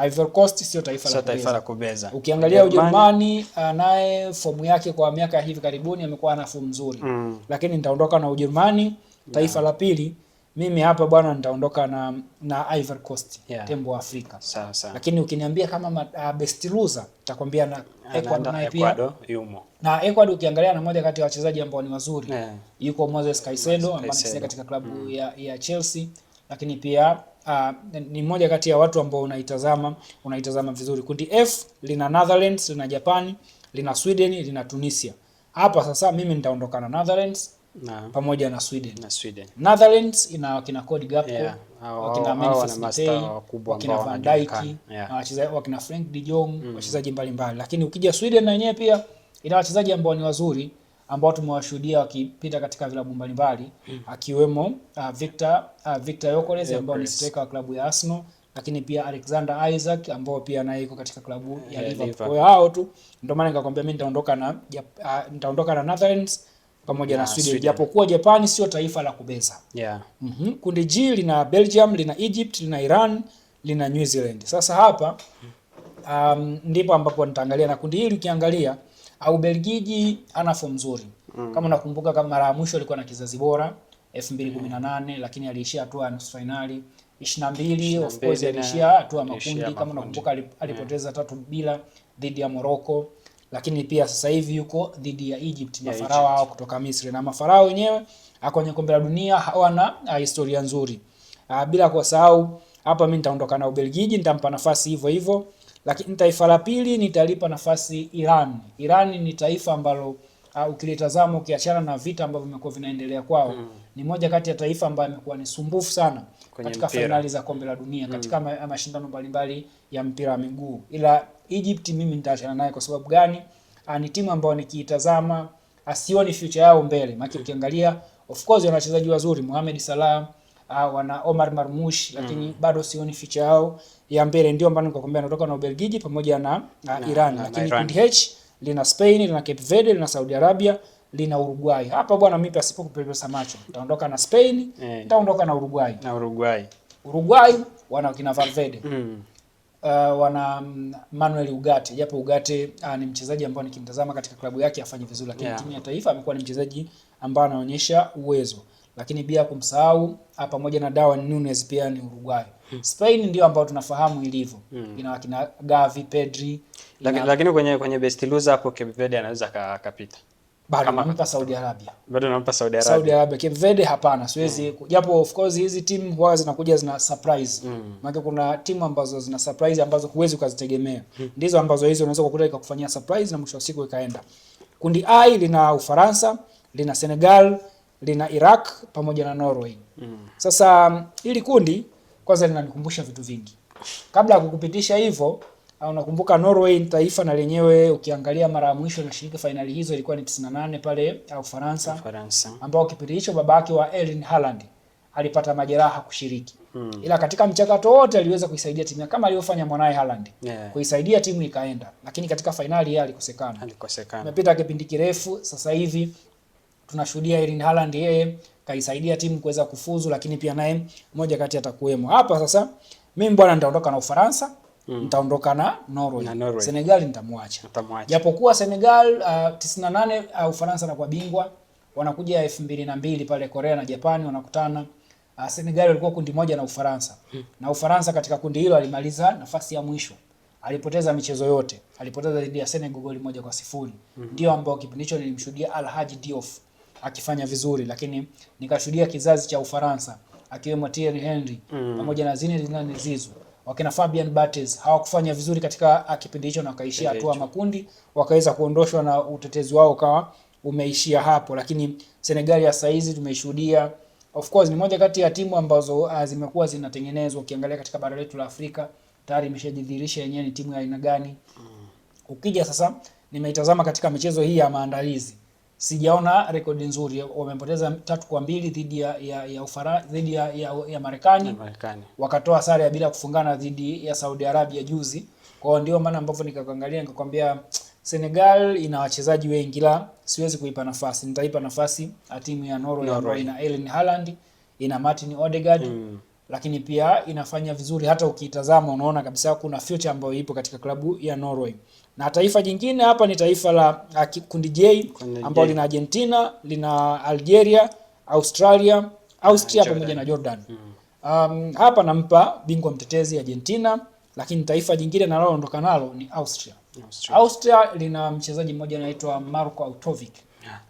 Ivory Coast sio taifa la kubeza. Ukiangalia Ujerumani naye fomu yake kwa miaka hivi karibuni amekuwa na fomu nzuri. Lakini nitaondoka na Ujerumani, taifa la pili. Mimi hapa bwana nitaondoka na Ivory Coast, tembo wa Afrika. Sawa. Lakini ukiniambia kama best loser nitakwambia na Ecuador naye pia yumo. Na Ecuador ukiangalia na moja kati ya wachezaji ambao ni wazuri. Yuko Moses Caicedo ambaye anacheza katika klabu ya Chelsea, lakini pia ni moja kati ya watu ambao unaitazama vizuri. Kundi F lina Netherlands, lina Japan, lina Sweden, lina Tunisia. Hapa sasa mimi nitaondoka na Netherlands pamoja na Sweden. Netherlands ina kina Cody Gakpo, wakina Memphis Depay, wakina Van Dijk, wakina Frank de Jong, wachezaji mbalimbali. Lakini ukija Sweden na yenyewe pia ina wachezaji ambao ni wazuri ambao tumewashuhudia wakipita katika vilabu mbalimbali, akiwemo Victor Gyökeres ambao ni striker wa klabu ya Arsenal, lakini pia Alexander Isak ambao pia naye yuko katika klabu ya Liverpool. Kwa hao tu ndio maana nikakwambia mimi nitaondoka na Netherlands pamoja na Sweden, japokuwa Japan sio taifa la kubeza. Kundi G lina Belgium, lina Egypt, lina Iran, lina New Zealand. Sasa hapa ndipo ambapo nitaangalia na kundi hili. Ukiangalia Ubelgiji ana fomu nzuri. Kama unakumbuka kama mara ya mwisho alikuwa na kizazi bora 2018, lakini aliishia hatua ya nusu finali. 22 of course aliishia hatua makundi. Kama unakumbuka alipoteza 3-0 dhidi ya Morocco. Lakini pia sasa hivi yuko dhidi ya Egypt, mafarao hao kutoka Misri, na mafarao wenyewe kwenye kombe la dunia hawana historia nzuri. Bila kusahau hapa mimi nitaondoka na Ubelgiji, nitampa nafasi hivyo. Lakini taifa la pili nitalipa nafasi Iran. Iran ni taifa ambalo ukilitazama ukiachana na vita ambavyo vimekuwa vinaendelea kwao, ni moja kati ya taifa ambayo imekuwa ni sumbufu sana katika finali za kombe la dunia, katika mashindano mbalimbali ya mpira wa miguu. Ila Egypt mimi nitaachana naye kwa sababu gani? Ni timu ambayo nikiitazama asioni future yao mbele. Maana ukiangalia of course wana wachezaji wazuri, Mohamed Salah, wana Omar Marmoush, lakini bado sioni future yao ya mbele. Ndio maana nikakwambia anatoka na Ubelgiji pamoja na Iran. Lakini kundi H lina Spain, lina Cape Verde, lina Saudi Arabia, lina Uruguay. Hapa bwana, mimi pasipo kupepesa macho nitaondoka na Spain, nitaondoka na Uruguay. Uruguay wana kina Valverde. Wana Manuel Ugarte, japo Ugarte ni mchezaji ambaye nikimtazama katika klabu yake afanye vizuri, lakini timu ya taifa amekuwa ni mchezaji ambaye anaonyesha uwezo. Lakini bila kumsahau pamoja na Darwin Nunez pia ni Uruguay. Spain ndio ambao tunafahamu ilivyo. Ina wakina Gavi, Pedri. Lakini kwenye best loser hapo Cape Verde anaweza akapita. Bado nampa Saudi Arabia. Saudi Arabia. Cape Verde hapana, siwezi. Japo of course hizi timu huwa zinakuja zina surprise. Maana kuna timu ambazo zina surprise ambazo huwezi ukazitegemea. Ndizo ambazo hizo unaweza kukuta ikakufanyia surprise na mwisho wa siku ikaenda. Kundi I lina Ufaransa, lina Senegal, lina Iraq pamoja na Norway. Sasa hili kundi kwanza linanikumbusha vitu vingi. Kabla ya kukupitisha hivyo, unakumbuka Norway ni taifa na lenyewe ukiangalia mara ya mwisho ilishiriki finali hizo ilikuwa ni 98 pale Ufaransa. Ambao kipindi hicho babake wa Erling Haaland alipata majeraha kushiriki. Ila katika mchakato wote aliweza kuisaidia timu kama alivyofanya mwanae Haaland. Kuisaidia timu ikaenda. Lakini katika finali yeye alikosekana. Imepita kipindi kirefu, sasa hivi tunashuhudia Erling Haaland yeye kaisaidia timu kuweza kufuzu, lakini pia naye mmoja kati atakuwemo. Hapa sasa mimi bwana nitaondoka na Ufaransa, nitaondoka na Norway. Senegal nitamwacha. Japokuwa Senegal 98 Ufaransa na kwa bingwa, wanakuja 2002 pale Korea na Japani wanakutana. Senegal walikuwa kundi moja na Ufaransa. Na Ufaransa katika kundi hilo alimaliza nafasi ya mwisho. Alipoteza michezo yote. Alipoteza dhidi ya Senegal goli 1-0. Ndio ambao kipindi hicho nilimshuhudia Al Hadji Diouf akifanya vizuri, lakini nikashuhudia kizazi cha Ufaransa akiwemo Thierry Henry pamoja na Zinedine Zidane, wakina Fabien Barthez hawakufanya vizuri katika kipindi hicho na wakaishia hatua makundi, wakaweza kuondoshwa na utetezi wao kawa umeishia hapo. Lakini Senegal ya saizi tumeishuhudia, of course ni moja kati ya timu ambazo zimekuwa zinatengenezwa. Ukiangalia katika bara letu la Afrika tayari imeshajidhihirisha yenyewe ni timu ya aina gani. Ukija sasa nimeitazama katika michezo hii ya maandalizi, sijaona rekodi nzuri. Wamepoteza 3-2 dhidi ya Marekani. Wakatoa sare ya bila kufungana dhidi ya Saudi Arabia juzi. Kwa hiyo ndio maana ambavyo nikaangalia nikakwambia Senegal ina wachezaji wengi, la siwezi kuipa nafasi. Nitaipa nafasi timu ya Norway ambayo ina Erling Haaland, ina Martin Odegaard, lakini pia inafanya vizuri. Hata ukitazama unaona kabisa kuna future ambayo ipo katika klabu ya Norway. Na taifa jingine hapa ni taifa la kundi J ambao lina Argentina, lina Algeria, Austria pamoja na Jordan. Hapa nampa bingwa mtetezi Argentina, lakini taifa jingine naloondoka nalo ni Austria lina mchezaji mmoja anaitwa Marko Arnautovic.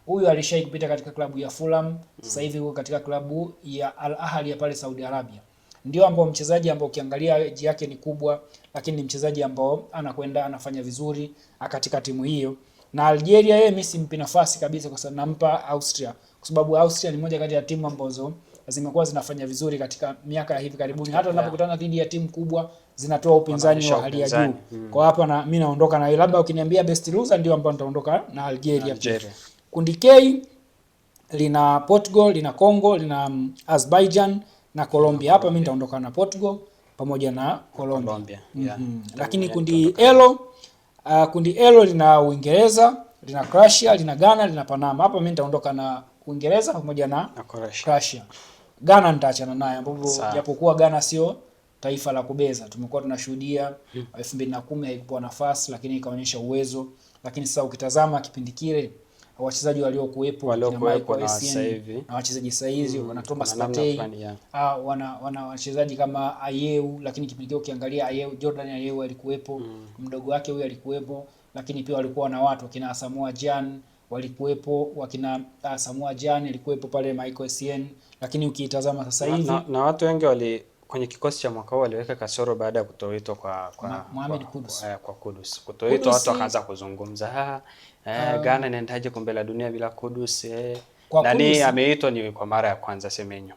Huyu alishai kupita katika klabu ya Fulham, sasa hivi yuko katika klabu ya Al Ahly ya pale Saudi Arabia. Ndio ambao mchezaji ambao ukiangalia age yake ni kubwa, lakini ni mchezaji ambao anakwenda anafanya vizuri katika timu hiyo. Na Algeria yeye mimi simpi nafasi kabisa, kwa sababu nampa Austria, kwa sababu Austria ni moja kati ya timu ambazo zimekuwa zinafanya vizuri katika miaka ya hivi karibuni. Hata unapokutana dhidi ya timu kubwa zinatoa upinzani wa hali ya juu. Kwa hapa na mimi naondoka na labda ukiniambia best loser ndio ambao nitaondoka na Algeria. Kundi K lina Portugal, lina Congo, lina Azerbaijan na Colombia. Hapa mimi nitaondoka na Portugal pamoja na Colombia. Lakini kundi L lina Uingereza, lina Croatia, lina Ghana, lina Panama. Hapa mimi nitaondoka na Uingereza pamoja na Croatia. Ghana nitaachana naye, ambapo japokuwa Ghana sio taifa la kubeza. Tumekuwa tunashuhudia 2010 haikupewa nafasi lakini ikaonyesha uwezo. Lakini sasa ukitazama kipindi kile wachezaji waliokuwepo na wachezaji sasa hizi wana Thomas Partey, wana wachezaji kama Ayew, lakini kipindi kile ukiangalia Ayew, Jordan Ayew alikuwepo, mdogo wake huyu alikuwepo, lakini pia walikuwa na watu wakina Samoa Gyan walikuwepo, wakina Samoa Gyan alikuwepo pale, Michael Essien. Lakini ukitazama sasa hivi na watu wengi kwenye kikosi cha mwaka huu waliweka kasoro baada ya kutoitwa kwa Mohamed Kudus. Kwa Kudus. Kutoitwa watu wakaanza kuzungumza Ghana inaendaje kombe la dunia bila Kudus. Nani ameitwa ni kwa mara ya kwanza Semenyo.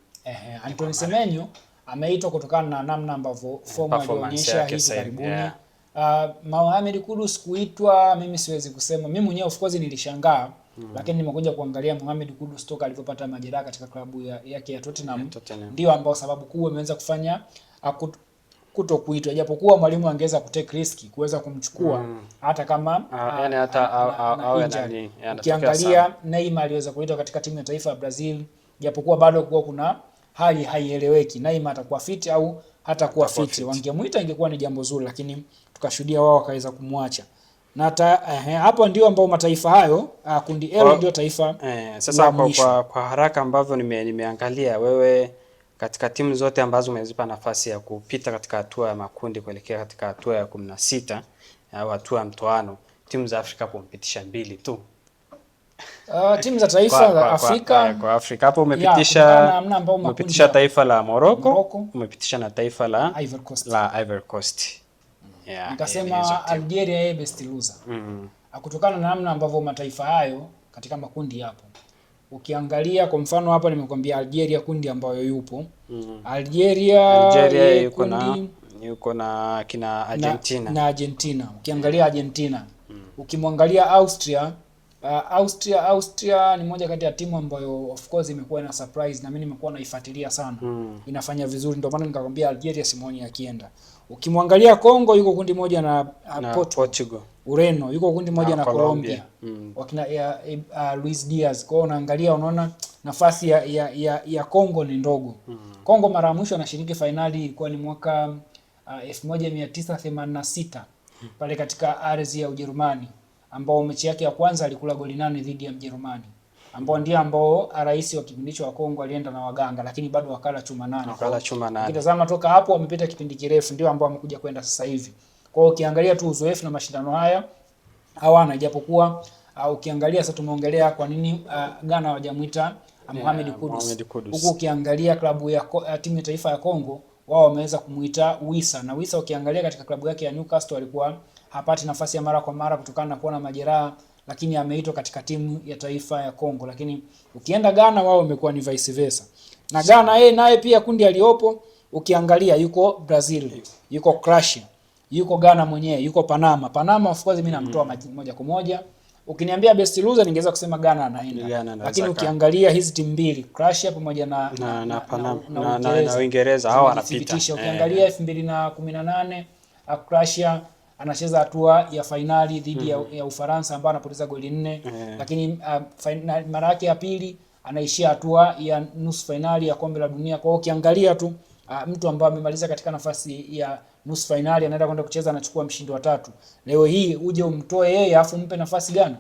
Anthony Semenyo ameitwa kutokana na namna ambavyo fomu alionyesha hivi karibuni. Mohamed Kudus kuitwa mimi siwezi kusema. Mimi mwenyewe of course nilishangaa Lakini nimekuja kuangalia Mohamed Kudus toka alipopata majeraha katika klabu yake ya Tottenham. Ndio ambao sababu kubwa imeanza kufanya kutokuitwa, japokuwa mwalimu angeweza kutake risk kuweza kumchukua hata kama yani hata awe nani. Ukiangalia Neymar aliweza kuitwa katika timu ya taifa ya Brazil, japokuwa bado kuna hali haieleweki Neymar atakuwa fit au hatakuwa fit. Wangemuita ingekuwa ni jambo zuri, lakini tukashuhudia wao wakaweza kumwacha. Na hapo ndio ambao mataifa hayo kundi L ndio taifa sasa kwa haraka ambavyo nimeangalia wewe katika timu zote ambazo umezipa nafasi ya kupita katika hatua ya makundi kuelekea katika hatua ya 16 au hatua ya mtoano, timu za Afrika hapo umepitisha 2 tu. Timu za taifa za Afrika kwa Afrika hapo umepitisha taifa la Morocco, umepitisha na taifa la Ivory Coast. Nikasema Algeria best loser. Kutokana na namna ambavyo mataifa hayo katika makundi yapo. Ukiangalia kwa mfano hapa nimekwambia Algeria kundi ambayo yupo. Algeria yuko na kina Argentina. Na Argentina. Ukiangalia Argentina, ukimwangalia Austria ni moja kati ya timu ambayo of course imekuwa na surprise na mimi nimekuwa naifuatilia sana. Inafanya vizuri, ndio maana nikakwambia Algeria simuoni akienda. Ukimwangalia Congo yuko kundi moja na Portugal. Ureno yuko kundi moja na Colombia. Wakina Luis Diaz. Kwa hiyo unaangalia unaona nafasi ya Congo ni ndogo. Congo mara ya mwisho anashiriki finali ilikuwa ni mwaka 1986 pale katika ardhi ya Ujerumani, ambao mechi yake ya kwanza alikula goli 8 dhidi ya Mjerumani, ambao rais wa kipindi hicho wa Kongo alienda na waganga, lakini bado wakala chuma 8. Ukitazama toka hapo wamepita kipindi kirefu, ndio ambao wamekuja kwenda sasa hivi. Kwa hiyo ukiangalia tu uzoefu na mashindano haya hawana, japokuwa ukiangalia sasa tumeongelea kwa nini Ghana hawajamuita Mohamed Kudus. Huku ukiangalia klabu ya timu ya taifa ya Kongo wao wameweza kumuita Wissa, na Wissa ukiangalia katika klabu yake ya Newcastle alikuwa hapati nafasi ya mara kwa mara kutokana na kuona majeraha, lakini ameitwa katika timu ya taifa ya Kongo. Lakini ukienda Ghana wao wamekuwa ni vice versa. Na Ghana naye pia kundi aliopo ukiangalia yuko Brazil, yuko Croatia, yuko Ghana mwenyewe, yuko Panama of course mimi namtoa moja kwa moja. Ukiniambia best loser ningeweza kusema Ghana anaenda. Lakini ukiangalia hizi timu mbili, Croatia pamoja na Panama na Uingereza hao wanapita. Ukiangalia 2018 Croatia anacheza hatua ya finali dhidi ya Ufaransa ambao anapoteza goli 4, lakini mara yake ya pili anaishia hatua ya nusu finali ya kombe la dunia. Kwa hiyo ukiangalia tu mtu ambaye amemaliza katika nafasi ya nusu finali anaenda kwenda kucheza anachukua mshindi wa 3. Leo hii uje umtoe yeye afu mpe nafasi gani?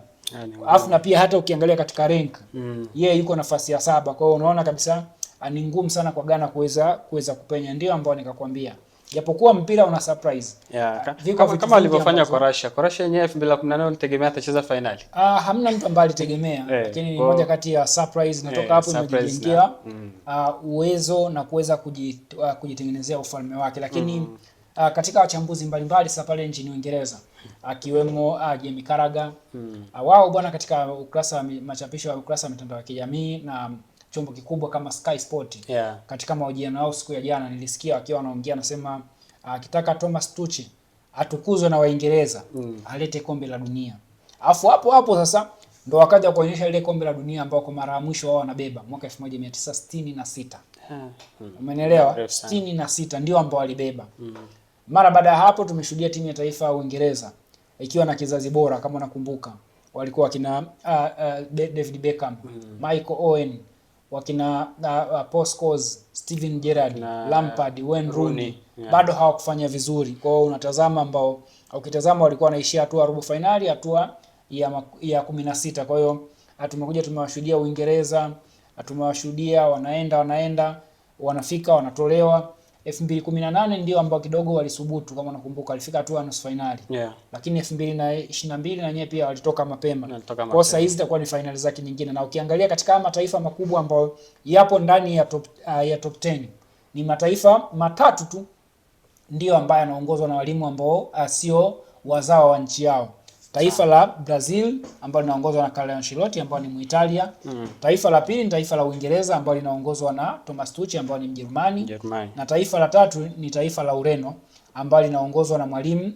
Afu na pia hata ukiangalia katika rank yeye yuko nafasi ya 7. Kwa hiyo unaona kabisa ni ngumu sana kwa Ghana kuweza kupenya, ndio ambao nikakwambia. Japokuwa mpira una surprise. Kama alivyofanya kwa Russia. Kwa Russia yenyewe 2018 ulitegemea atacheza finali. Hamna mtu ambaye alitegemea, lakini ni moja kati ya surprise. Natoka hapo imejengea uwezo na kuweza kujitengenezea ufalme wake. Lakini katika wachambuzi mbalimbali sasa pale nchini Uingereza akiwemo Jamie Carragher, wao bwana katika ukurasa machapisho ya ukurasa mitandao ya kijamii na chombo kikubwa kama Sky Sport katika mahojiano yao siku ya jana nilisikia wakiwa wanaongea, nasema akitaka Thomas Tuchel atukuzwe na Waingereza alete kombe la dunia. Alafu hapo sasa ndo wakaja kuonyesha ile kombe la dunia ambao kwa mara ya mwisho wao wanabeba mwaka 1966. Umeelewa? 66 ndio ambao walibeba. Mara baada ya hapo tumeshuhudia timu ya taifa ya Uingereza ikiwa na kizazi bora kama unakumbuka. Walikuwa kina David Beckham, Michael Owen, wakina Paul Scholes, Steven Gerrard, Lampard, Wayne Rooney. Bado hawakufanya vizuri. Kwa hiyo unatazama ambao ukitazama walikuwa wanaishia hatua robo finali, hatua ya 16. Kwa hiyo tumewashuhudia Uingereza, tumewashuhudia wanaenda wanafika wanatolewa. 2018 ndio ambao kidogo walisubutu kama unakumbuka, alifika hatua nusu finali. Lakini 2022 na nyewe pia walitoka mapema. Kwa sasa hizi itakuwa ni finali zake nyingine, na ukiangalia katika mataifa makubwa ambayo yapo ndani ya top 10 ni mataifa matatu tu ndio ambayo yanaongozwa na walimu ambao sio wazao wa nchi yao. Taifa la Brazil ambalo linaongozwa na Carlo Ancelotti ambao ni Muitalia. Taifa la pili ni taifa la Uingereza ambalo linaongozwa na Thomas Tuchel ambao ni Mjerumani. Na taifa la tatu ni taifa la Ureno ambalo linaongozwa na mwalimu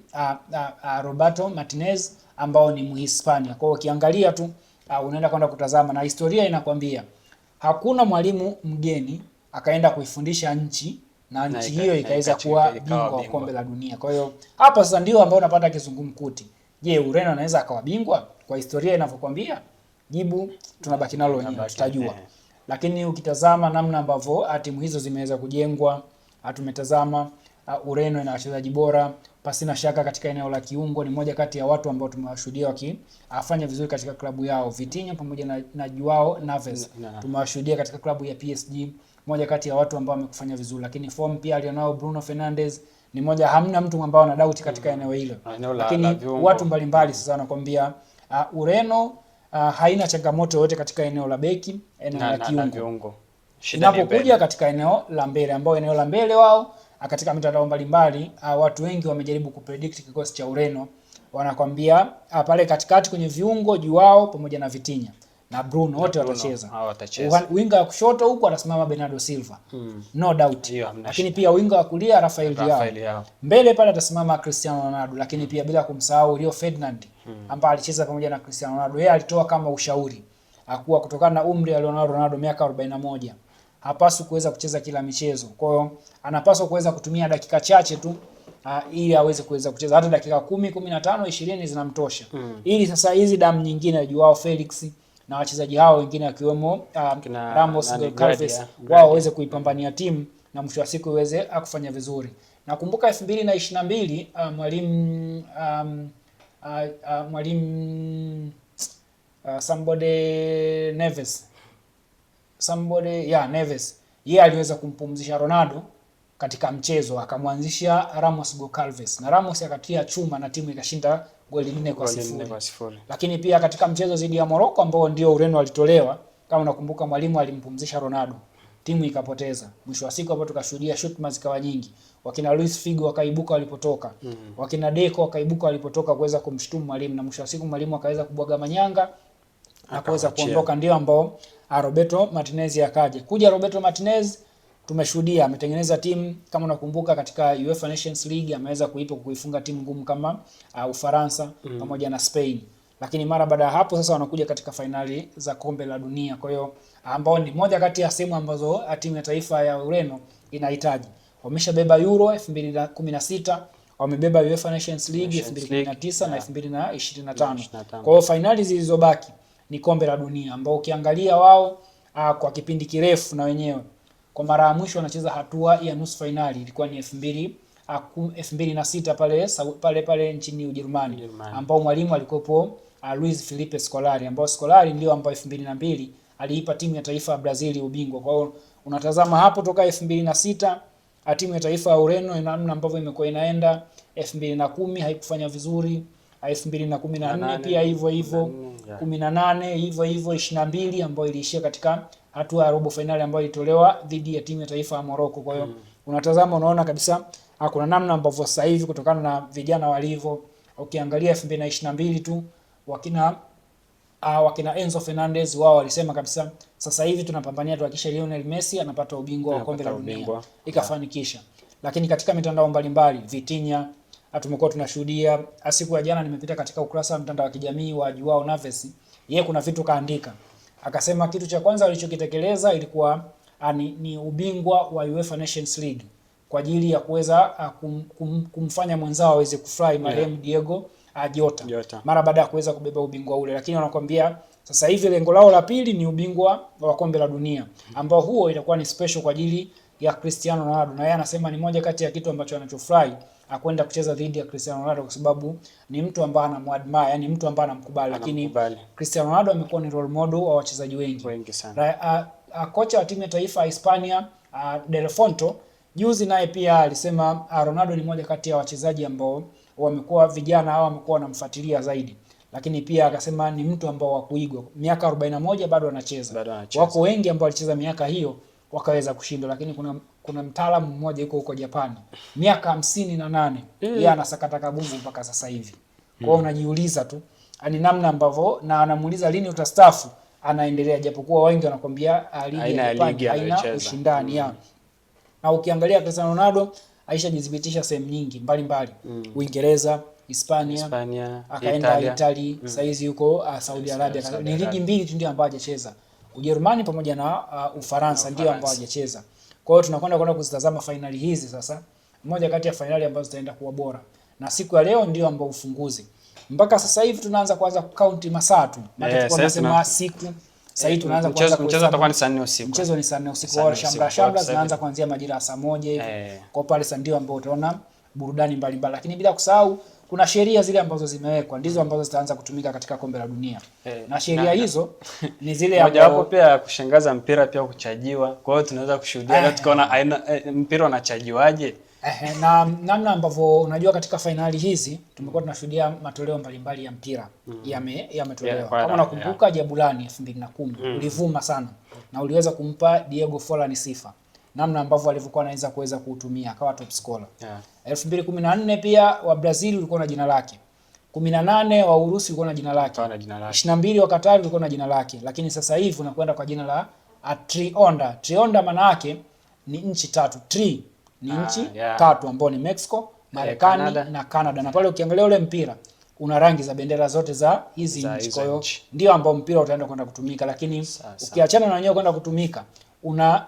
Roberto Martinez ambao ni Mhispania. Kwa hiyo ukiangalia tu unaenda kwenda kutazama, na historia inakwambia hakuna mwalimu mgeni akaenda kuifundisha nchi na nchi hiyo ikaweza kuwa bingwa wa kombe la dunia. Kwa hiyo hapa sasa ndio ambao unapata kizungumkuti. Je, Ureno anaweza akawa bingwa kwa historia inavyokuambia? Jibu tunabaki nalo wenyewe, tutajua. Lakini ukitazama namna ambavyo timu hizo zimeweza kujengwa, tumetazama Ureno ina wachezaji bora, pasina shaka katika eneo la kiungo ni moja kati ya watu ambao tumewashuhudia wakifanya vizuri katika klabu yao. Vitinha pamoja na Joao Neves tumewashuhudia katika klabu ya PSG, moja kati ya watu ambao wamekufanya vizuri. Lakini form pia alionao Bruno Fernandes ni moja, hamna mtu ambao ana doubt katika eneo hilo. Lakini watu mbalimbali sasa wanakuambia Ureno haina changamoto yote katika eneo la beki, eneo la kiungo. Inapokuja katika eneo la mbele, ambao eneo la mbele wao katika mitandao mbalimbali watu wengi wamejaribu kupredict kikosi cha Ureno, wanakwambia pale katikati kwenye viungo Joao pamoja na Vitinha na Bruno wote watacheza. Winga wa kushoto huko atasimama Bernardo Silva. No doubt. Lakini pia winga wa kulia Rafael Leao. Mbele pale atasimama Cristiano Ronaldo, lakini pia bila kumsahau Rio Ferdinand ambaye alicheza pamoja na Cristiano Ronaldo. Yeye alitoa kama ushauri akuwa kutokana na umri alionao Ronaldo miaka 41. Hapaswi kuweza kucheza kila michezo. Kwa hiyo anapaswa kuweza kutumia dakika chache tu ili aweze kuweza kucheza hata dakika 10, 15, 20 zinamtosha. Ili sasa hizi damu nyingine Joao Felix na wachezaji hao wengine akiwemo Ramos, Calves wao waweze kuipambania timu na mwisho wa siku iweze kufanya vizuri. Nakumbuka 2022 mwalimu Neves yeye aliweza kumpumzisha Ronaldo katika mchezo, akamwanzisha Ramos Goncalves na Ramos akatia chuma na timu ikashinda goli 4-0. Lakini pia katika mchezo dhidi ya Morocco ambao ndio Ureno walitolewa, kama unakumbuka, mwalimu alimpumzisha Ronaldo, timu ikapoteza. Mwisho wa siku hapo tukashuhudia shutuma zikawa nyingi. Wakina Luis Figo wakaibuka walipotoka. Wakina Deco wakaibuka walipotoka kuweza kumshtumu mwalimu, na mwisho wa siku mwalimu akaweza kubwaga manyanga na kuweza kuondoka, ndio ambao Roberto Martinez akaja. Kuja Roberto Martinez tumeshuhudia ametengeneza timu, kama unakumbuka katika UEFA Nations League ameweza kuifunga timu ngumu kama Ufaransa pamoja na Spain. Lakini mara baada ya hapo sasa wanakuja katika finali za kombe la dunia. Kwa hiyo ambao ni moja kati ya sehemu ambazo timu ya taifa ya Ureno inahitaji. Wameshabeba Euro 2016, wamebeba UEFA Nations League 2019 na 2025. Kwa hiyo finali zilizobaki ni kombe la dunia, ambao ukiangalia wao kwa kipindi kirefu na wenyewe kwa mara ya mwisho wanacheza hatua ya nusu finali ilikuwa ni 2006 pale nchini Ujerumani, ambao mwalimu alikopo Luis Felipe Scolari, ambao Scolari ndio ambao 2002 aliipa timu ya taifa ya Brazil ubingwa. Kwa hiyo unatazama hapo toka 2006 timu ya taifa ya Ureno namna ambavyo imekuwa inaenda. 2010 haikufanya vizuri, 2014 pia hivyo hivyo, 18 hivyo hivyo, 22 ambayo iliishia katika hatua ya robo finali ambayo ilitolewa dhidi ya timu ya taifa ya Morocco. Kwa hiyo unatazama unaona kabisa kuna namna ambavyo sasa hivi kutokana na vijana walivyo, ukiangalia 2022 tu wakina Enzo Fernandez wao walisema kabisa sasa hivi tunapambania tuhakikishe Lionel Messi anapata ubingwa wa kombe la dunia, ikafanikisha. Lakini katika mitandao mbalimbali Vitinha tumekuwa tunashuhudia. Siku ya jana nimepita katika ukurasa wa mtandao wa kijamii wa Joao Neves, yeye kuna vitu kaandika, akasema kitu cha kwanza alichokitekeleza ilikuwa ni ubingwa wa UEFA Nations League kwa ajili ya kuweza kumfanya mwenzao aweze kufurahi marehemu Diego Jota mara baada ya kuweza kubeba ubingwa ule. Lakini wanakuambia sasa hivi lengo lao la pili ni ubingwa wa kombe la dunia, ambao huo itakuwa ni special kwa ajili ya Cristiano Ronaldo, na yeye anasema ni moja kati ya kitu ambacho anachofurahi akwenda kucheza dhidi ya Cristiano Ronaldo kwa sababu ni mtu ambaye anamuadmire, yani mtu ambaye anamkubali. Lakini Cristiano Ronaldo amekuwa ni role model wa wachezaji wengi sana. Kocha wa timu ya taifa ya Hispania Del Fonto juzi naye pia alisema Ronaldo ni moja kati ya wachezaji ambao wamekuwa vijana hao wamekuwa wanamfuatilia zaidi, lakini pia akasema ni mtu ambao wa kuigwa. Miaka 41 bado anacheza. Wako wengi ambao walicheza miaka hiyo wakaweza kushinda, lakini kuna mtaalamu mmoja yuko huko Japani miaka 58 yeye anasakata kabumbu mpaka sasa hivi. Kwa hiyo unajiuliza tu ani namna ambavyo, na anamuuliza lini utastaafu, anaendelea, japokuwa wengi wanakwambia haina ushindani na ukiangalia Cristiano Ronaldo aisha jidhibitisha sehemu nyingi mbalimbali, Uingereza, Hispania, akaenda Italy, saizi yuko Saudi Arabia. Ni ligi mbili tu ndio ambazo hajacheza. Ujerumani pamoja na Ufaransa ndio ambao hajacheza. Kwa hiyo tunakwenda kuzitazama finali hizi sasa. Moja kati ya finali ambazo zitaenda kuwa bora. Na siku ya leo ndio ambao ufunguzi. Mpaka sasa hivi tunaanza count masaa tu. Maana tunasema siku. Sasa hivi tunaanza mchezo utakuwa ni saa 4 usiku. Mchezo ni saa 4 usiku. Au shamra zinaanza kuanzia majira ya saa 1 hivi. Kwa pale sasa ndio ambao utaona burudani mbalimbali. Lakini bila kusahau kuna sheria zile ambazo zimewekwa ndizo ambazo zitaanza kutumika katika kombe la dunia. Na sheria hizo ni zile ambazo moja wapo pia kushangaza mpira pia kuchajiwa. Kwa hiyo tunaweza kushuhudia leo tukaona mpira unachajiwaje. Na namna ambavyo unajua katika finali hizi tumekuwa tunashuhudia matoleo mbalimbali ya mpira yametolewa. Kama unakumbuka Jabulani 2010 ulivuma sana na uliweza kumpa Diego Forlan sifa. Namna ambavyo alivyokuwa anaweza kuutumia akawa top scorer. 2014 pia wa Brazil ulikuwa na jina lake. 18 wa Urusi ulikuwa na jina lake. 22 wa Qatar ulikuwa na jina lake. Lakini sasa hivi unakwenda kwa jina la Trionda. Trionda maana yake ni nchi tatu. Tri ni nchi tatu ambao ni Mexico, Marekani na Canada. Na pale ukiangalia ule mpira una rangi za bendera zote za hizi nchi. Kwa hiyo ndio ambao mpira utaenda kwenda kutumika, lakini ukiachana na wenyewe kwenda kutumika una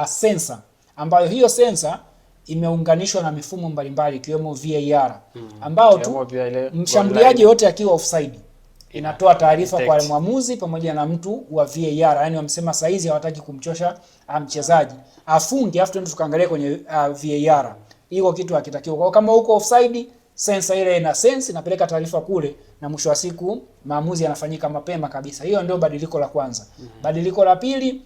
sensor ambayo hiyo sensor imeunganishwa na mifumo mbalimbali ikiwemo VAR ambao tu mshambuliaji yote akiwa offside inatoa taarifa kwa mwamuzi pamoja na mtu wa VAR. Yaani wamesema saizi hawataki kumchosha mchezaji afunge afu tukaangalia kwenye VAR. Hiyo kitu hakitakiwa. Kwa kama uko offside, sensor ile ina sense inapeleka taarifa kule na mwisho wa siku maamuzi yanafanyika mapema kabisa. Hiyo ndio badiliko la kwanza. Badiliko la pili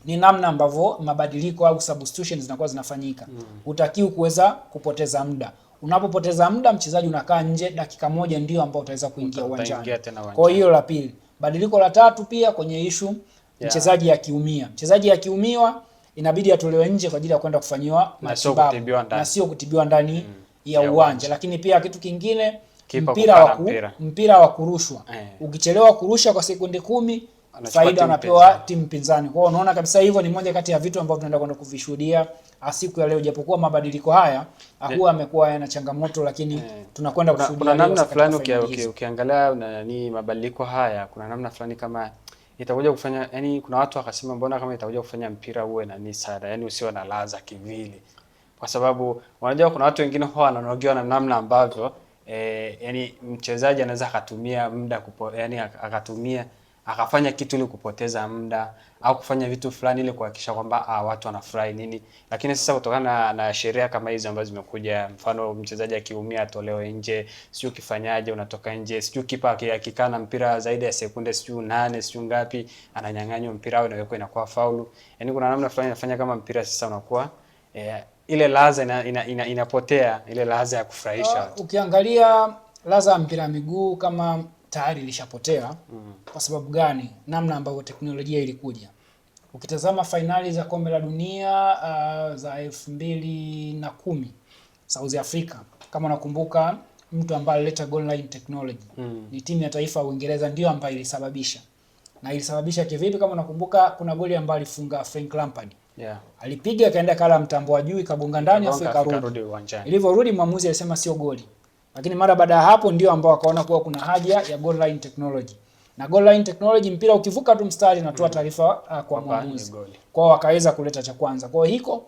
ni namna ambavyo mabadiliko au substitutions zinakuwa zinafanyika. Hutakiwi kuweza kupoteza muda. Unapopoteza muda mchezaji unakaa nje dakika moja ndio ambao utaweza kuingia uwanjani. Kwa hiyo la pili. Badiliko la tatu pia kwenye issue mchezaji akiumia. Mchezaji akiumiwa inabidi atolewe nje kwa ajili ya kwenda kufanyiwa matibabu na sio kutibiwa ndani ya uwanja. Lakini pia kitu kingine mpira wa kurushwa. Ukichelewa kurusha kwa sekunde 10 faida anapewa timu pinzani. Kwa hiyo unaona kabisa hivyo ni moja kati ya vitu ambavyo tunaenda kwenda kuvishuhudia siku ya leo, japokuwa mabadiliko haya huwa yamekuwa yana changamoto, lakini tunakwenda kushuhudia kuna namna fulani ukiangalia nani mabadiliko haya, kuna namna fulani kama itakuja kufanya, yani kuna watu wakasema mbona kama itakuja kufanya mpira uwe na nini sana, yani usiwe na ladha kivili, kwa sababu unajua kuna watu wengine huwa wananogewa na namna ambavyo yani mchezaji anaweza akatumia muda yani akafanya kitu ili kupoteza muda au kufanya vitu fulani ili kuhakikisha kwamba watu wanafurahi nini. Lakini sasa kutokana na sheria kama hizo ambazo zimekuja, mfano mchezaji akiumia atolewe nje, sio kifanyaje unatoka nje, sio kipa akikaa na mpira zaidi ya sekunde sio 8 sio ngapi ananyang'anywa mpira au inawekwa inakuwa faulu. Yaani kuna namna fulani inafanya kama mpira sasa unakuwa ile ladha inapotea, ile ladha ya kufurahisha. Ukiangalia ladha ya mpira miguu kama tayari ilishapotea. Kwa sababu gani? Namna ambavyo teknolojia ilikuja. Ukitazama finali za kombe la dunia za 2010 South Africa, kama unakumbuka, mtu ambaye alileta goal line technology ni timu ya taifa ya Uingereza ndio ambayo ilisababisha. Na ilisababisha kivipi? Kama unakumbuka kuna goli ambayo alifunga Frank Lampard. Alipiga akaenda kala mtambo wa juu ikagonga ndani afu ikarudi. Ilivyorudi mwamuzi alisema sio goli. Lakini mara baada ya hapo ndio ambao wakaona kuwa kuna haja ya goal line technology. Na goal line technology, mpira ukivuka tu mstari inatoa taarifa kwa mwamuzi. Kwa hiyo wakaweza kuleta cha kwanza. Kwa hiyo hiko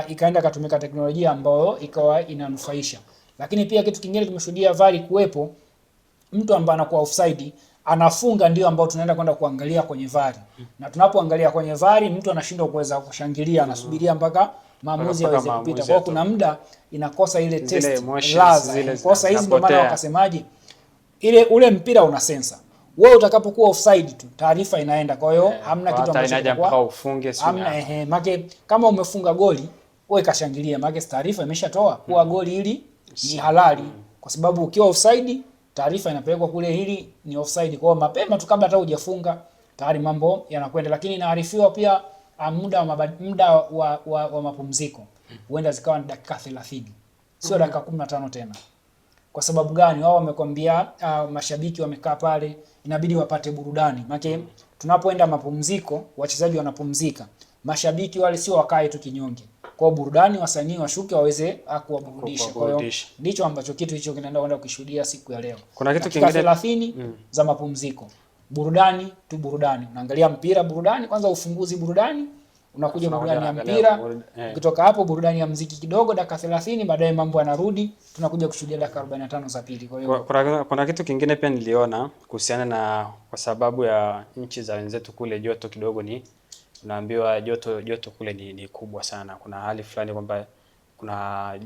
ikaenda katumika teknolojia ambayo ikawa inanufaisha. Lakini pia kitu kingine tumeshuhudia VAR kuwepo, mtu ambaye anakuwa offside anafunga ndio ambao tunaenda kwenda kuangalia kwenye VAR. Na tunapoangalia kwenye VAR mtu anashindwa kuweza kushangilia, anasubiria mpaka maamuzi yaweze kupita. Kwa kuna muda inakosa ile test ladha. Kwa sasa hizi ndio maana wakasemaje ule mpira una sensor. Wewe utakapokuwa offside tu taarifa inaenda. Kwa hiyo hamna kitu ambacho mpaka ufunge sio. Hamna make kama umefunga goli wewe kashangilia, make taarifa imeshatoa kuwa goli hili ni halali. Kwa sababu ukiwa offside taarifa inapelekwa kule hili ni offside. Kwa hiyo mapema tu kabla hata hujafunga tayari mambo yanakwenda. Lakini inaarifiwa pia muda wa mapumziko huenda zikawa ni dakika 30 sio dakika 15 tena. Kwa sababu gani? Wao wamekwambia mashabiki wamekaa pale inabidi wapate burudani. Maana tunapoenda mapumziko wachezaji wanapumzika, mashabiki wale sio wakae tu kinyonge. Kwa burudani, wasanii washuke waweze kuwaburudisha. Kwa hiyo ndicho ambacho kitu hicho kinaenda kwenda kukishuhudia siku ya leo. Kuna kitu kingine 30 za mapumziko. Burudani tu burudani. Unaangalia mpira burudani, kwanza ufunguzi burudani, unakuja burudani ya mpira. Ukitoka hapo burudani ya muziki kidogo dakika 30, baadaye mambo yanarudi, tunakuja kushuhudia dakika 45 za pili. Kwa hiyo kuna kitu kingine pia niliona kuhusiana na, kwa sababu ya nchi za wenzetu kule joto kidogo ni unaambiwa joto kule ni kubwa sana. Kuna hali fulani kwamba kuna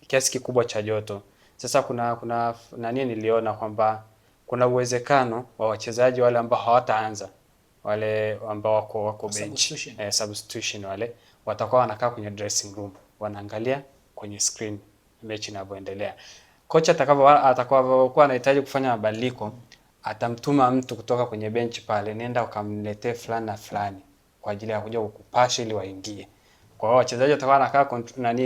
kiasi kikubwa cha joto. Sasa kuna nani niliona kwamba kuna uwezekano wa wachezaji wale ambao hawataanza, wale ambao wako bench, substitution wale watakuwa wanakaa kwenye dressing room, wanaangalia kwenye screen mechi inavyoendelea. Kocha atakapokuwa anahitaji kufanya mabadiliko, atamtuma mtu kutoka kwenye bench pale, nenda ukamletee fulani na fulani kwa ajili ya kuja kukupasha ili waingie. Kwa hiyo wachezaji watakuwa wanakaa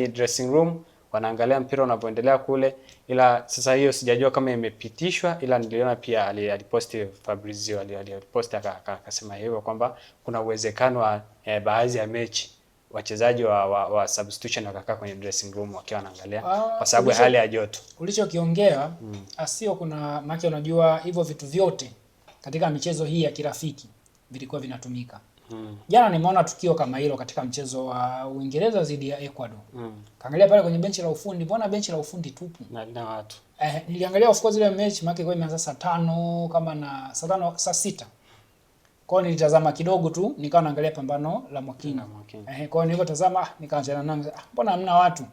dressing room, wanaangalia mpira unapoendelea kule. Ila sasa hiyo sijajua kama imepitishwa, ila niliona pia aliposti Fabrizio aliposti akasema hivyo kwamba kuna uwezekano wa baadhi ya mechi wachezaji wa substitution wakakaa kwenye dressing room wakiwa wanaangalia kwa sababu ya hali ya joto. Ulichokiongea asio kuna maana, unajua hivyo vitu vyote katika michezo hii ya kirafiki vilikuwa vinatumika. Jana nimeona tukio kama hilo katika mchezo wa Uingereza dhidi ya Ecuador. Kaangalia pale kwenye benchi la ufundi, mbona benchi la ufundi tupu? Na watu. Niliangalia of course ile mechi maana ilikuwa imeanza saa 5 kama na saa 6. Kwa hiyo nilitazama kidogo tu, nikawa naangalia pambano la Mwakini. Kwa hiyo nilipotazama nikaanza na mbona hamna watu?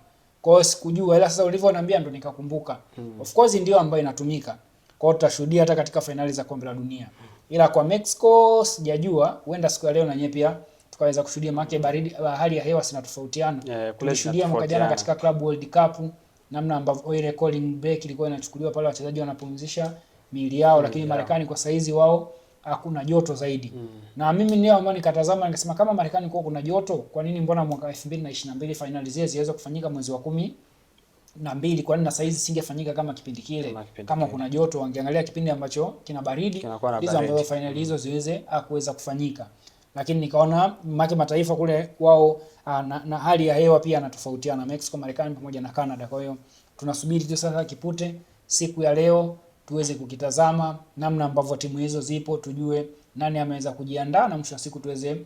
Kwa hiyo sikujua, ila sasa ulivyoniambia ndo nikakumbuka. Of course ndio ambayo inatumika. Kwa hiyo tutashuhudia hata katika finali za kombe la dunia. Ila kwa Mexico sijajua, huenda siku ya leo na nyewe pia tukaweza kushuhudia, maana baridi hali ya hewa sina tofautiana. Tulishuhudia mwaka jana katika Club World Cup namna ambavyo ile calling break ilikuwa inachukuliwa pale wachezaji wanapumzisha miili yao, lakini Marekani kwa saizi wao hakuna joto zaidi. Na mimi ndio ambao nikatazama nikasema kama Marekani kwa kuna joto, kwa nini mbona mwaka 2022 finali zile ziweze kufanyika mwezi wa 12, kwa nini na saizi singefanyika kama kipindi kile? Kama kuna joto wangeangalia kipindi ambacho kina baridi, hizo ambazo finali hizo ziweze kuweza kufanyika. Lakini nikaona mataifa kule wao na hali ya hewa pia yanatofautiana, Mexico, Marekani pamoja na Canada. Kwa hiyo tunasubiri tu sasa kipute siku ya leo tuweze kukitazama namna ambavyo timu hizo zipo, tujue nani ameweza kujiandaa na mwisho wa siku tuweze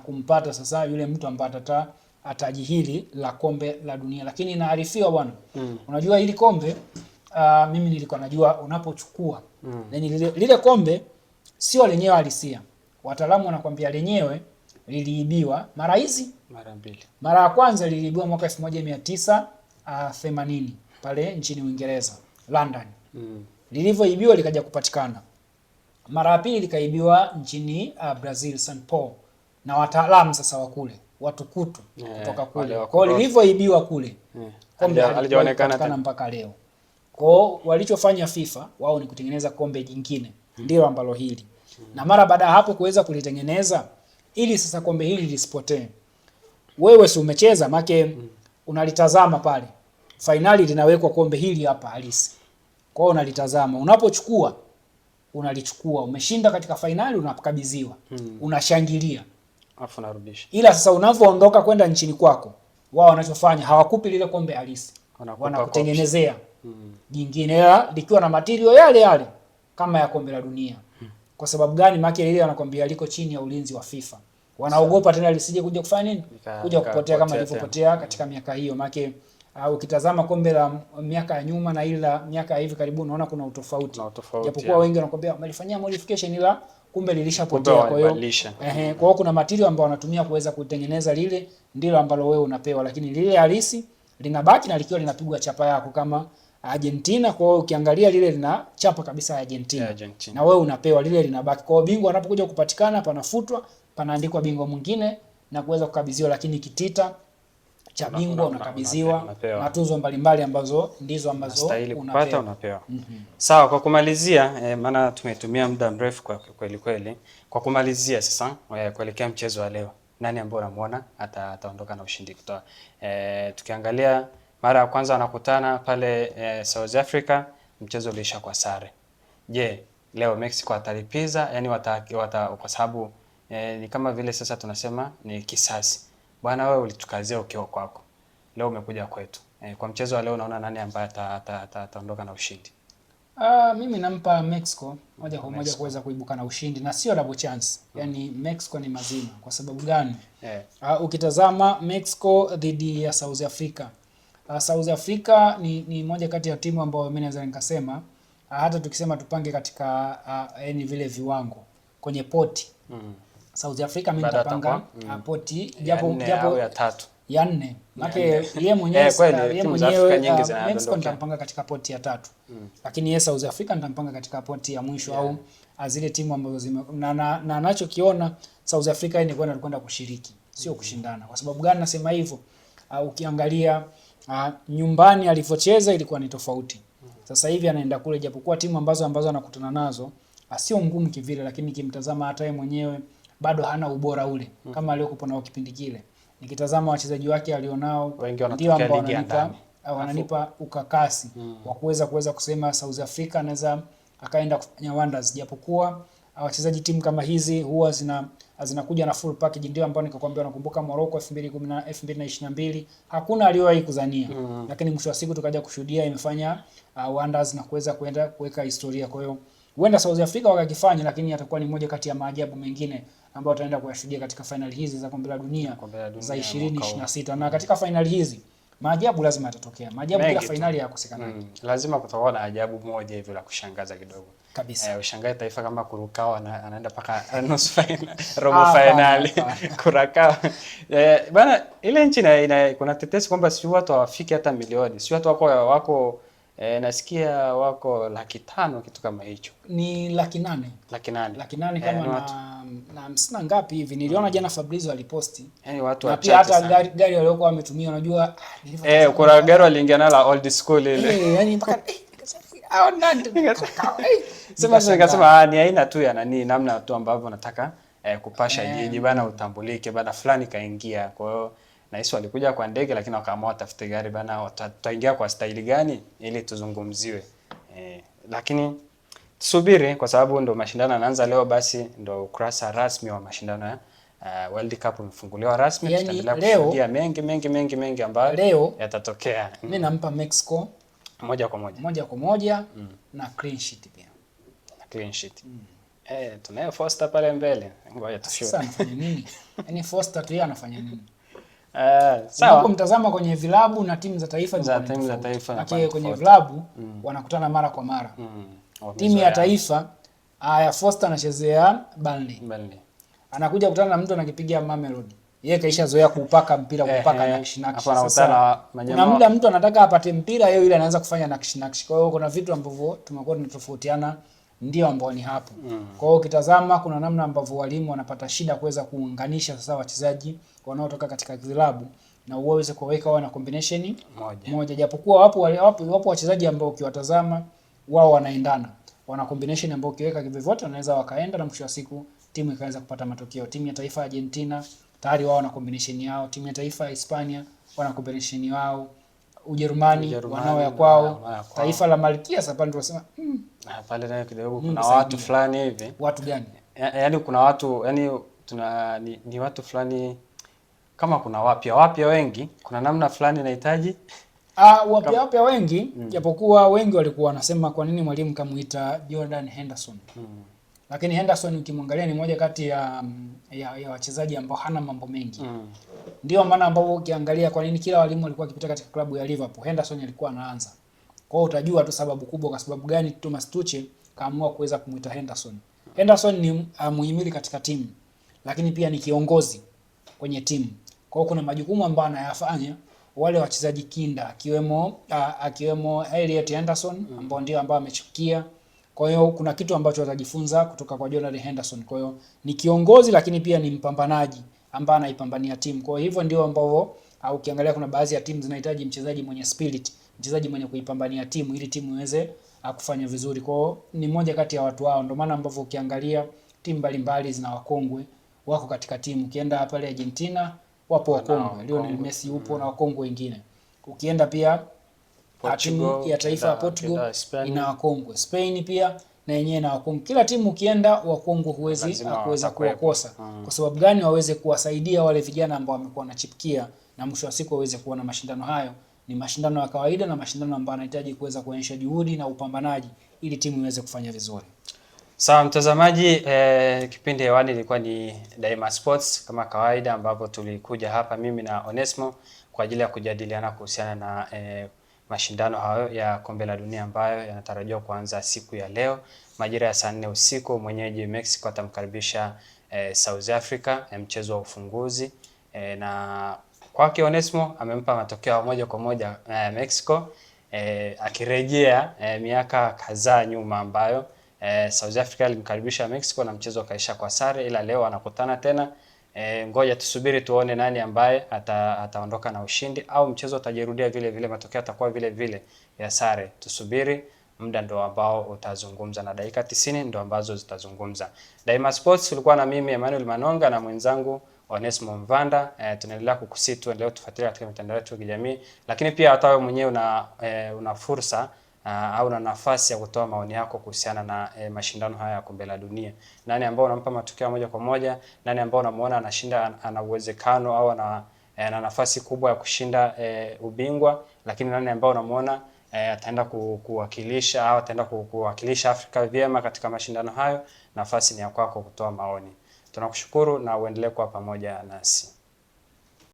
kumpata sasa yule mtu ambaye ataji hili la kombe la dunia. Lakini inaarifiwa bwana, unajua hili kombe mimi nilikuwa najua unapochukua lile kombe sio lenyewe halisia. Wataalamu wanakuambia lenyewe liliibiwa mara mbili. Mara ya kwanza liliibiwa mwaka 1980 pale nchini Uingereza, London. Lilivyoibiwa likaja kupatikana. Mara ya pili likaibiwa nchini Brazil, São Paulo, na wataalamu sasa wa kule, watu kutu kutoka kule. Kwa hiyo lilivyoibiwa kule kombe halijaonekana mpaka leo. Kwa hiyo walichofanya FIFA wao ni kutengeneza kombe jingine, ndio ambalo hili. Na mara baada ya hapo kuweza kulitengeneza ili sasa kombe hili lisipotee. Wewe si umecheza make unalitazama pale. Finali linawekwa kombe hili hapa halisi. Kwa hiyo unalitazama, unapochukua unalichukua, umeshinda katika finali unakabidhiwa, unashangilia, afu narudisha. Ila sasa unavyoondoka kwenda nchini kwako, wao wanachofanya hawakupi lile kombe halisi, wanakutengenezea jingine likiwa na material yale yale kama ya kombe la dunia. Kwa sababu gani? Maana ile wanakwambia liko chini ya ulinzi wa FIFA. Wanaogopa tena lisije kuja kufanya nini? Kuja kupotea kama ilivyopotea katika miaka hiyo. Maana ukitazama kombe la miaka ya nyuma na ile la miaka ya hivi karibuni unaona kuna utofauti. Japokuwa wengi wanakwambia wamelifanyia modification ila kumbe lilishapotea. Kwa hiyo kwa hiyo kuna material ambayo wanatumia kuweza kutengeneza lile ndilo ambalo wewe unapewa, lakini lile halisi linabaki na likiwa linapigwa chapa yako kama Argentina. Kwa hiyo ukiangalia lile lina chapa kabisa ya Argentina. Na wewe unapewa lile linabaki. Kwa hiyo bingwa anapokuja kupatikana panafutwa, panaandikwa bingwa mwingine na kuweza kukabidhiwa, lakini kitita cha bingwa unakabidhiwa na tuzo mbalimbali ambazo ndizo ambazo unapewa. Sawa, kwa kumalizia maana tumetumia muda mrefu kwa kweli. Kwa kumalizia sasa kuelekea mchezo wa leo, nani ambaye unamuona ataondoka na ushindi kutoa? Tukiangalia mara ya kwanza wanakutana pale South Africa, mchezo uliisha kwa sare. Je, leo Mexico atalipiza? Yani kwa sababu ni kama vile sasa tunasema ni kisasi. bwana wewe ulitukazia ukiwa kwako, leo umekuja kwetu. Kwa mchezo wa leo unaona nani ambaye ataondoka na ushindi? Mimi nampa Mexico moja kwa moja kuweza kuibuka na ushindi na sio double chance. Yaani Mexico ni mazima. Kwa sababu gani? Ukitazama Mexico dhidi ya South Africa. South Africa ni moja kati ya timu ambayo mimi naweza nikasema hata tukisema tupange katika yani vile viwango kwenye poti. South Africa mimi nitapanga poti japo ya tatu. Ya 4. Maana yeye mwenyewe Mexico nitampanga katika poti ya 3. Lakini yeye South Africa nitampanga katika poti ya mwisho au zile timu ambazo na anachokiona South Africa ni kwenda kushiriki, sio kushindana. Kwa sababu gani nasema hivyo? Ukiangalia nyumbani alivyocheza ilikuwa ni tofauti. Sasa hivi anaenda kule, japokuwa timu ambazo anakutana nazo sio ngumu kivile, lakini kimtazama hata yeye mwenyewe bado hana ubora ule kama aliyokuwa nao kipindi kile. Nikitazama wachezaji wake alionao ndio ambao wananipa ukakasi wa kuweza kusema South Africa anaweza akaenda kufanya wonders, japokuwa wachezaji timu kama hizi huwa zinakuja na full package. Ndio ambao nikakwambia, nakumbuka Morocco 2022 hakuna aliyowahi kuzania, lakini mwisho wa siku tukaja kushuhudia imefanya wonders na kwenda kuweka historia. Kwa hiyo huenda South Africa wakakifanya, lakini atakuwa ni moja kati ya maajabu mengine ambayo tutaenda kuyashuhudia katika finali hizi za kombe la dunia za 2026. Na katika finali hizi maajabu lazima yatatokea. Maajabu ya finali yakosekana. Lazima kutakuwa na ajabu moja hivi la kushangaza kidogo. Kabisa. Ushangae taifa kama Curacao anaenda paka nusu final, robo finali. Curacao. Bana ile nchi kuna tetesi kwamba si watu hawafiki hata milioni. Si watu wako nasikia wako 500,000 kitu kama hicho. Ni 800,000. 800,000 kama na 50 ngapi hivi. Niliona jana Fabrizio aliposti. Yaani watu wachache. Na pia hata gari waliokuwa wametumia unajua kuna gari waliingia nalo old school ile. Yaani mpaka nikasema ni aina tu ya namna tu ambavyo nataka kupasha jiji bana, utambulike bana, fulani kaingia. Kwa hiyo na hisi walikuja kwa ndege, lakini wakaamua tafute gari bana, tutaingia kwa staili gani ili tuzungumziwe. Lakini tusubiri, kwa sababu ndo mashindano yanaanza leo. Basi ndo ukurasa rasmi wa mashindano ya World Cup umefunguliwa rasmi. Yani tutaendelea kushuhudia mengi ambayo leo yatatokea. Mimi nampa Mexico moja kwa moja na clean sheet pia. Clean sheet. Tunayo Foster pale mbele. Ngoja tushuhudie. Sasa anafanya nini? Yaani Foster tu anafanya nini? Sawa. Kumtazama kwenye vilabu na timu za taifa lakini kwenye vilabu wanakutana mara kwa mara. Timu ya taifa Foster anachezea Burnley. Anakuja kukutana na mtu anakipiga Mamelodi. Yeye kaisha zoea kupaka mpira nakshi. Sasa kuna muda mtu anataka apate mpira, yeye ile anaanza kufanya nakshi. Kwa hiyo kuna vitu ambavyo tumekuwa tunatofautiana, ndio ambao ni hapo. Kwa hiyo ukitazama kuna namna ambavyo walimu wanapata shida kuweza kuunganisha sasa wachezaji wanaotoka katika vilabu na uweze kuweka wana combination moja. Japokuwa wapo wachezaji ambao ukiwatazama wao wanaendana. Wana combination ambao ukiweka kivyote wanaweza wakaenda na mwisho wa siku timu ikaanza kupata matokeo. Timu ya taifa ya Argentina tayari wao wana combination yao, timu ya taifa ya Hispania wana combination yao, Ujerumani wanao ya kwao, taifa la Malkia sasa ndio tunasema pale nayo kidogo kuna watu fulani hivi. Watu gani? Yaani kuna watu, yaani ni watu fulani kama kuna wapya wengi, kuna namna fulani inahitaji wapya wengi, japokuwa wengi walikuwa wanasema kwa nini mwalimu kamuita Jordan Henderson. Lakini Henderson ukimwangalia ni moja kati ya wachezaji ambao hana mambo mengi. Ndio maana ambao ukiangalia kwa nini kila walimu walikuwa wakipita katika klabu ya Liverpool, Henderson alikuwa anaanza. Kwa hiyo utajua tu sababu kubwa, kwa sababu gani Thomas Tuchel kaamua kuweza kumuita Henderson. Henderson ni muhimili katika timu, lakini pia ni kiongozi kwenye timu. Kwa hiyo kuna majukumu ambayo anayafanya wale wachezaji kinda, akiwemo Elliot Henderson ambao ndio ambao amechukia. Kwa hiyo kuna kitu ambacho watajifunza kutoka kwa Jordan Henderson. Kwa hiyo ni kiongozi, lakini pia ni mpambanaji ambaye anaipambania timu. Kwa hivyo ndio ambao ukiangalia kuna baadhi ya timu zinahitaji mchezaji mwenye spirit, mchezaji mwenye kuipambania timu ili timu iweze kufanya vizuri. Kwa hiyo ni moja kati ya watu wao. Ndio maana ambavyo ukiangalia timu mbalimbali zina wakongwe wako katika timu. Ukienda pale Argentina wapo wakongwe, Lionel Messi yupo na wakongwe wengine. Ukienda pia timu ya taifa ya Portugal ina wakongwe. Spain pia na yenyewe na Wakongo. Kila timu ukienda Wakongo huwezi kuweza kuwakosa. Kwa sababu gani? Waweze kuwasaidia wale vijana ambao wamekuwa wanachipukia, na mwisho wa siku waweze kuona mashindano hayo ni mashindano ya kawaida na mashindano ambayo yanahitaji kuweza kuonyesha juhudi na upambanaji ili timu iweze kufanya vizuri. Sawa mtazamaji, kipindi hewani ilikuwa ni Daima Sports kama kawaida, ambapo tulikuja hapa mimi na Onesmo kwa ajili ya kujadiliana kuhusiana na mashindano hayo ya kombe la dunia ambayo yanatarajiwa kuanza siku ya leo majira ya saa 4 usiku. Mwenyeji Mexico atamkaribisha South Africa, mchezo wa ufunguzi, na kwake Onesmo amempa matokeo moja kwa moja Mexico, akirejea miaka kadhaa nyuma ambayo South Africa alimkaribisha Mexico na mchezo kaisha kwa sare, ila leo anakutana tena. Ngoja tusubiri tuone nani ambaye ataondoka na ushindi, au mchezo utajirudia vile vile, matokeo atakuwa vile vile ya sare. Tusubiri, muda ndo ambao utazungumza, na dakika 90 ndo ambazo zitazungumza. Daima Sports ulikuwa na mimi Emmanuel Manonga na mwenzangu Onesmo Mvanda. Tunaendelea kukusitu leo tufuatilie katika mitandao yetu ya kijamii, lakini pia hata wewe mwenyewe una fursa au na nafasi ya kutoa maoni yako kuhusiana na mashindano haya ya kombe la dunia. Nani ambao unampa matokeo moja kwa moja? Nani ambao unamuona anashinda, ana uwezekano au ana nafasi kubwa ya kushinda ubingwa? Lakini nani ambao unamuona ataenda kuwakilisha au ataenda kuwakilisha Afrika vyema katika mashindano hayo? Nafasi ni ya kwako kutoa maoni. Tunakushukuru na uendelee kuwa pamoja nasi.